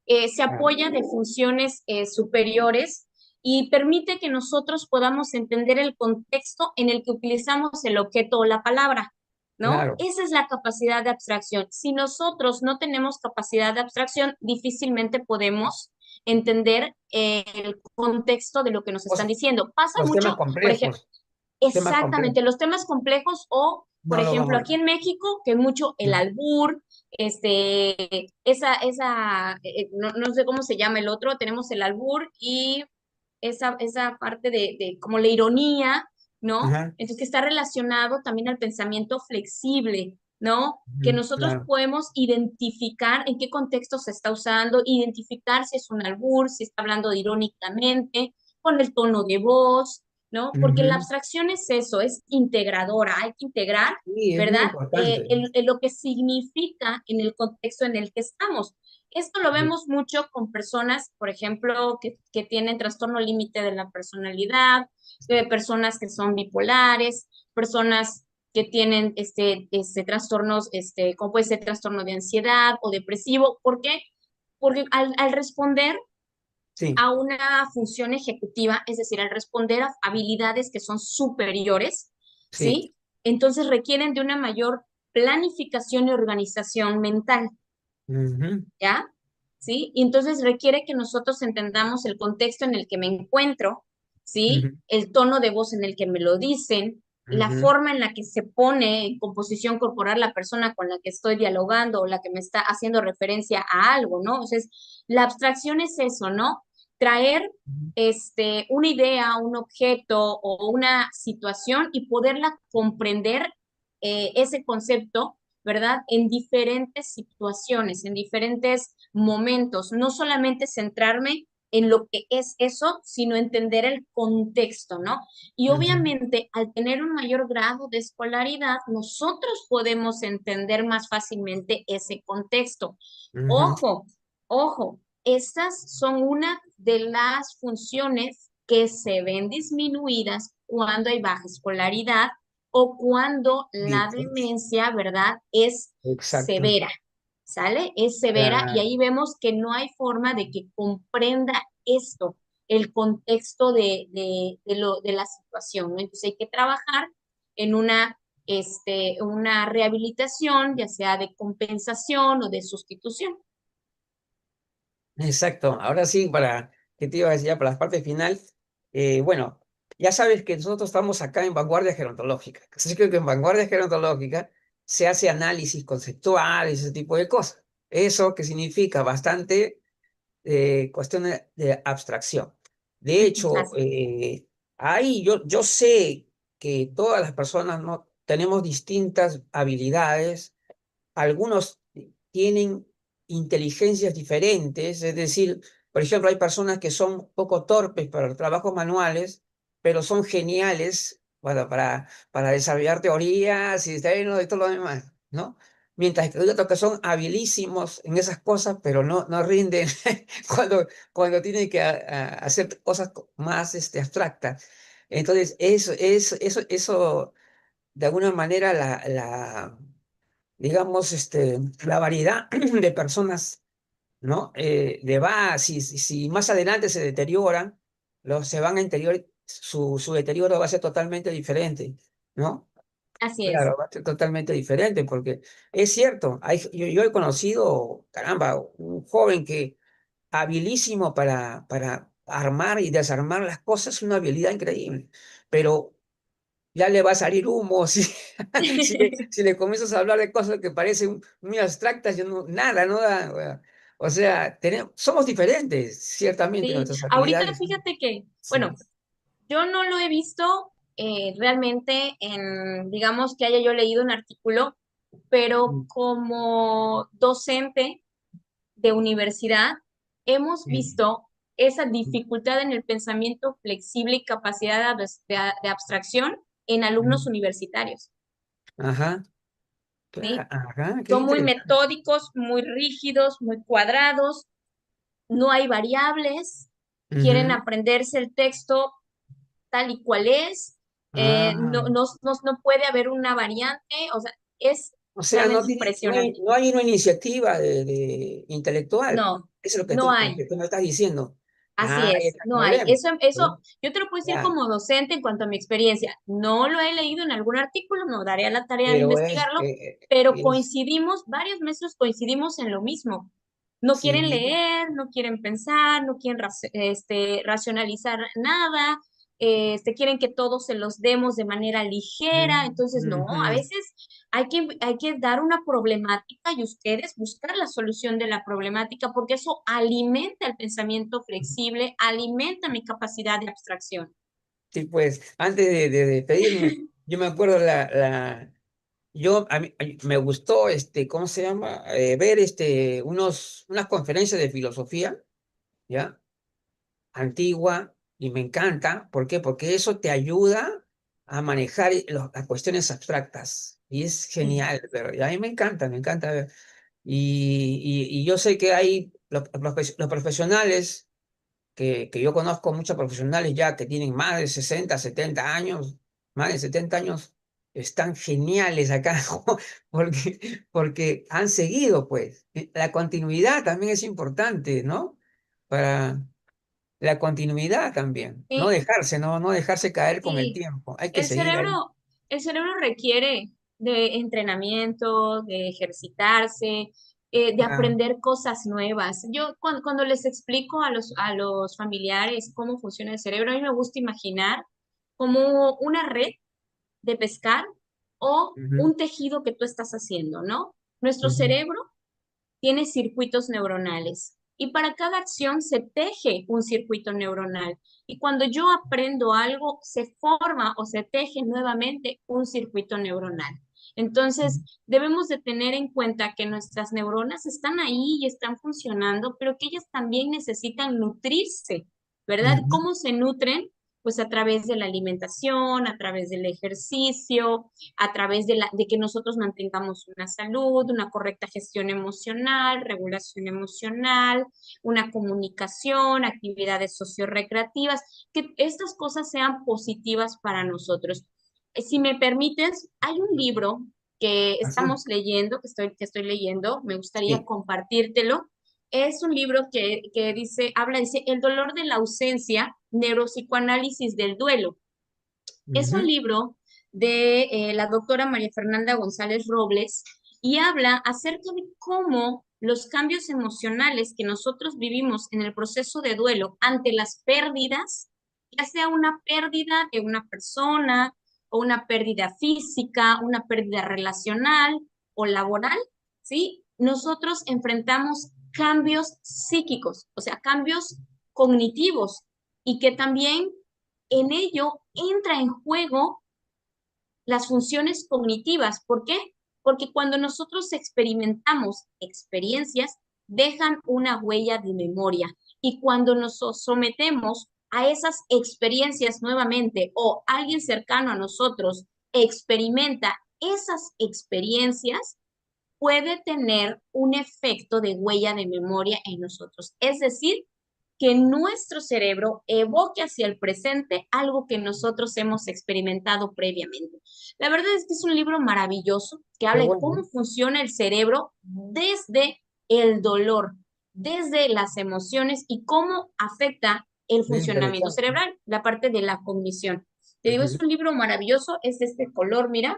se Claro, apoya de funciones superiores y permite que nosotros podamos entender el contexto en el que utilizamos el objeto o la palabra, ¿no? claro, Esa es la capacidad de abstracción. Si nosotros no tenemos capacidad de abstracción, difícilmente podemos entender el contexto de lo que nos están Cos- diciendo. Pasa Los temas mucho, por ejemplo, complejos, temas complejos, exactamente, los temas complejos o, por no lo ejemplo, vamos aquí en México, que mucho el a... albur, no sé cómo se llama el otro, tenemos el albur y esa parte de como la ironía, ¿no? Ajá, Entonces, que está relacionado también al pensamiento flexible, ¿no? Que ujú, nosotros claro. podemos identificar en qué contexto se está usando, identificar si es un albur, si está hablando irónicamente, con el tono de voz, ¿no? Porque la Ujú. abstracción es eso, es integradora, hay que integrar, Sí, es muy ¿verdad? importante. Lo que significa en el contexto en el que estamos. Esto lo Sí, vemos mucho con personas, por ejemplo, que tienen trastorno límite de la personalidad, personas que son bipolares, personas que tienen trastornos, como puede ser trastorno de ansiedad o depresivo. ¿Por qué? Porque al responder sí, a una función ejecutiva, es decir, al responder a habilidades que son superiores, sí. ¿sí? Entonces requieren de una mayor planificación y organización mental. Ujú, ¿Ya? ¿Sí? Y entonces requiere que nosotros entendamos el contexto en el que me encuentro, ¿sí? ujú, El tono de voz en el que me lo dicen, la ujú. forma en la que se pone en composición corporal la persona con la que estoy dialogando o la que me está haciendo referencia a algo, ¿no? Entonces, la abstracción es eso, ¿no? Traer una idea, un objeto o una situación y poderla comprender, ese concepto, ¿verdad? En diferentes situaciones, en diferentes momentos, no solamente centrarme en lo que es eso, sino entender el contexto, ¿no? Y Ujú, obviamente al tener un mayor grado de escolaridad, nosotros podemos entender más fácilmente ese contexto. ujú. Ojo, ojo, esas son una de las funciones que se ven disminuidas cuando hay baja escolaridad o cuando Sí, la pues, demencia, ¿verdad?, es exacto. severa, ¿sale? Es severa y Claro. ahí vemos que no hay forma de que comprenda esto, el contexto de la situación, ¿no? Entonces hay que trabajar en una rehabilitación, ya sea de compensación o de sustitución. Exacto. Ahora sí, ¿qué te iba a decir ya para la parte final? Bueno, ya sabes que nosotros estamos acá en vanguardia gerontológica. Así que en vanguardia gerontológica se hace análisis conceptual, ese tipo de cosas. Eso que significa bastante cuestión de abstracción. De hecho, Así. ahí yo sé que todas las personas no tenemos distintas habilidades. Algunos tienen inteligencias diferentes, es decir, por ejemplo, hay personas que son poco torpes para los trabajos manuales, pero son geniales para desarrollar teorías y de todo lo demás, ¿no? Mientras que hay otros que son habilísimos en esas cosas, pero no rinden cuando tienen que hacer cosas más abstractas. Entonces, eso de alguna manera digamos, la variedad de personas, ¿no? Si más adelante se deterioran, se van a su deterioro va a ser totalmente diferente, ¿no? Así es. Claro, va a ser totalmente diferente, porque es cierto, yo he conocido, caramba, un joven que habilísimo para armar y desarmar las cosas, una habilidad increíble, pero ya le va a salir humo si le comienzas a hablar de cosas que parecen muy abstractas, yo nada, no da. O sea, somos diferentes, ciertamente, Sí, nuestras ahorita habilidades. fíjate que, Sí. bueno, yo no lo he visto realmente digamos que haya yo leído un artículo, pero Mm, como docente de universidad, hemos sí. visto esa dificultad en el pensamiento flexible y capacidad de abstracción en alumnos Mm, universitarios, ajá, ¿sí? ajá, qué Son muy interesante. metódicos, muy rígidos, muy cuadrados, no hay variables, quieren Ujú. aprenderse el texto tal y cual es, Ah, no puede haber una variante, o sea, es o sea, realmente impresionante. no hay una iniciativa intelectual. No, Eso es lo que no tú, hay, que tú me estás diciendo. así Ah, ahí es, está el no hay. problema. Eso, ¿No? yo te lo puedo decir Ya, como docente en cuanto a mi experiencia. No lo he leído en algún artículo, me daré a la tarea de pero investigarlo, pero coincidimos, varios maestros coincidimos en lo mismo. No quieren sí. leer, no quieren pensar, no quieren racionalizar nada, quieren que todos se los demos de manera ligera. Mm, Entonces, no, a ujú. veces hay que dar una problemática y ustedes buscar la solución de la problemática porque eso alimenta el pensamiento flexible, alimenta mi capacidad de abstracción. Sí, pues, antes de despedirme, yo me acuerdo a mí me gustó, ¿cómo se llama? Ver, unas conferencias de filosofía, ¿ya? Antigua, y me encanta. ¿Por qué? Porque eso te ayuda a manejar las cuestiones abstractas, y es Sí, genial, pero a mí me encanta ver. Y yo sé que hay los profesionales que yo conozco muchos profesionales ya que tienen más de 60 70 años, más de 70 años, están geniales acá, porque han seguido, pues. La continuidad también es importante, ¿no? Para la continuidad también, no sí, dejarse, no dejarse caer con el sí. tiempo, hay que El seguir ahí. cerebro, el cerebro requiere de entrenamiento, de ejercitarse, de Ah, aprender cosas nuevas. Yo cuando les explico a los familiares cómo funciona el cerebro, a mí me gusta imaginar como una red de pescar o ujú, un tejido que tú estás haciendo, ¿no? Nuestro ujú, cerebro tiene circuitos neuronales y para cada acción se teje un circuito neuronal. Y cuando yo aprendo algo, se forma o se teje nuevamente un circuito neuronal. Entonces, debemos de tener en cuenta que nuestras neuronas están ahí y están funcionando, pero que ellas también necesitan nutrirse, ¿verdad? ujú, ¿Cómo se nutren? Pues a través de la alimentación, a través del ejercicio, a través de que nosotros mantengamos una salud, una correcta gestión emocional, regulación emocional, una comunicación, actividades sociorecreativas, que estas cosas sean positivas para nosotros. Si me permites, hay un libro que así, estamos leyendo, que estoy leyendo, me gustaría sí, compartírtelo. Es un libro que dice, El dolor de la ausencia, neuropsicoanálisis del duelo. Es un ujú, libro de la doctora María Fernanda González Robles y habla acerca de cómo los cambios emocionales que nosotros vivimos en el proceso de duelo ante las pérdidas, ya sea una pérdida de una persona o una pérdida física, una pérdida relacional o laboral, ¿sí? Nosotros enfrentamos cambios psíquicos, o sea, cambios cognitivos y que también en ello entra en juego las funciones cognitivas. ¿Por qué? Porque cuando nosotros experimentamos experiencias, dejan una huella de memoria. Y cuando nos sometemos a esas experiencias nuevamente o alguien cercano a nosotros experimenta esas experiencias, puede tener un efecto de huella de memoria en nosotros. Es decir, que nuestro cerebro evoque hacia el presente algo que nosotros hemos experimentado previamente. La verdad es que es un libro maravilloso que qué habla de bueno, cómo funciona el cerebro desde el dolor, desde las emociones y cómo afecta el bien funcionamiento interesante. cerebral, la parte de la cognición. Te digo, es Ujú. un libro maravilloso, es de este color, mira,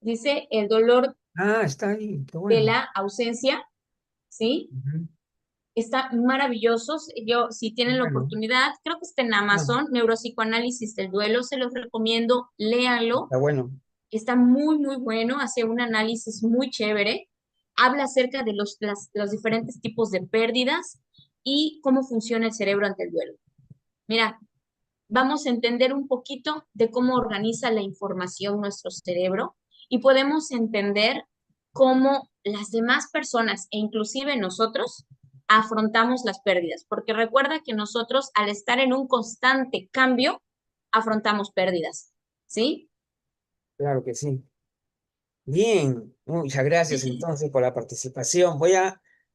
dice el dolor Ah, está ahí, qué de bueno. la ausencia, ¿sí? Ujú. Está maravilloso. Yo, si tienen la Bueno, oportunidad, creo que está en no, Amazon, Neuropsicoanálisis del duelo, se los recomiendo, léanlo. está bueno. Está muy, muy bueno, hace un análisis muy chévere. Habla acerca de los diferentes tipos de pérdidas y cómo funciona el cerebro ante el duelo. Mira, vamos a entender un poquito de cómo organiza la información nuestro cerebro y podemos entender cómo las demás personas e inclusive nosotros afrontamos las pérdidas, porque recuerda que nosotros al estar en un constante cambio, afrontamos pérdidas, ¿sí? Claro que sí. Bien, muchas gracias entonces por la participación.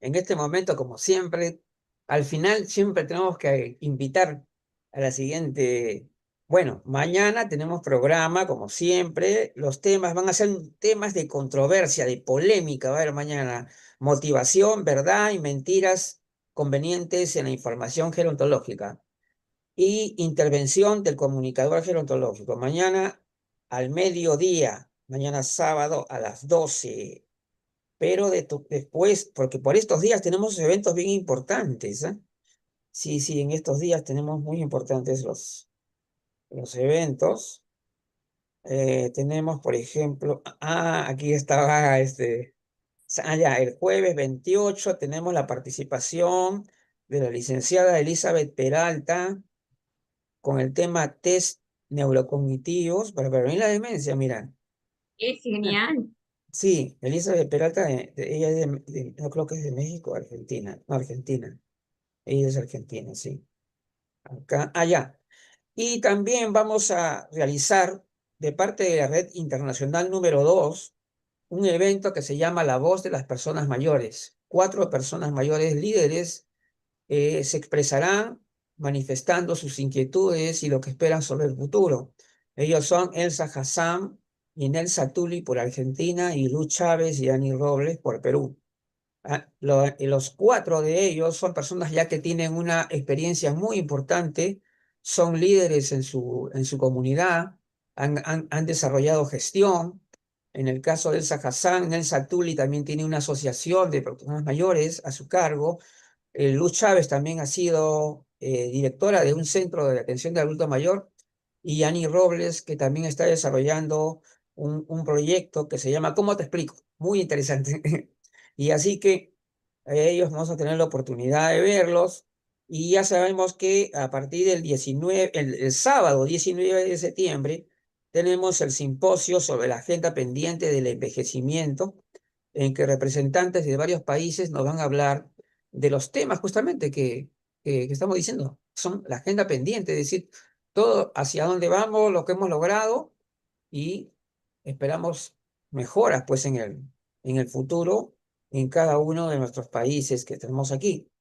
En este momento, como siempre, al final siempre tenemos que invitar a la siguiente. Bueno, mañana tenemos programa, como siempre. Los temas van a ser temas de controversia, de polémica. Va a haber mañana motivación, verdad y mentiras convenientes en la información gerontológica y intervención del comunicador gerontológico. Mañana al mediodía, mañana sábado a las 12. pero después, porque por estos días tenemos eventos bien importantes, ¿ah? Sí, sí, en estos días tenemos muy importantes los eventos. Tenemos, por ejemplo, aquí estaba ya, el jueves 28 tenemos la participación de la licenciada Elizabeth Peralta con el tema test neurocognitivos para prevenir la demencia. Mira, Es genial. sí, Elizabeth Peralta, ella es no creo que es de México, Argentina, no, Argentina, ella es argentina, sí. Acá, allá. Y también vamos a realizar de parte de la Red Internacional número 2 un evento que se llama La Voz de las Personas Mayores. 4 personas mayores líderes se expresarán manifestando sus inquietudes y lo que esperan sobre el futuro. Ellos son Elsa Hassan y Nelsa Tuli por Argentina y Luz Chávez y Ani Robles por Perú. Y los 4 de ellos son personas ya que tienen una experiencia muy importante, son líderes en su comunidad, han desarrollado gestión. En el caso de Elsa Hassan, Nelsa Tuli también tiene una asociación de personas mayores a su cargo. Luz Chávez también ha sido directora de un centro de atención de adulto mayor y Ani Robles, que también está desarrollando un proyecto que se llama ¿Cómo te explico? Muy interesante. Y así que ellos vamos a tener la oportunidad de verlos y ya sabemos que a partir del 19, el sábado 19 de septiembre, tenemos el simposio sobre la agenda pendiente del envejecimiento, en que representantes de varios países nos van a hablar de los temas justamente que estamos diciendo. Son la agenda pendiente, es decir, todo hacia dónde vamos, lo que hemos logrado y esperamos mejoras pues en el futuro en cada uno de nuestros países que tenemos aquí.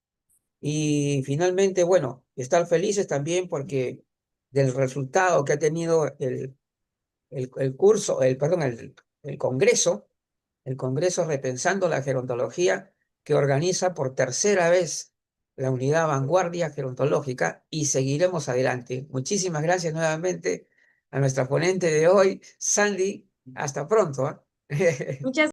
Y finalmente, bueno, estar felices también porque del resultado que ha tenido el curso, perdón, el Congreso Repensando la Gerontología, que organiza por tercera vez la unidad Vanguardia Gerontológica y seguiremos adelante. Muchísimas gracias nuevamente a nuestra ponente de hoy, Sandy. Hasta pronto, ¿eh? Muchas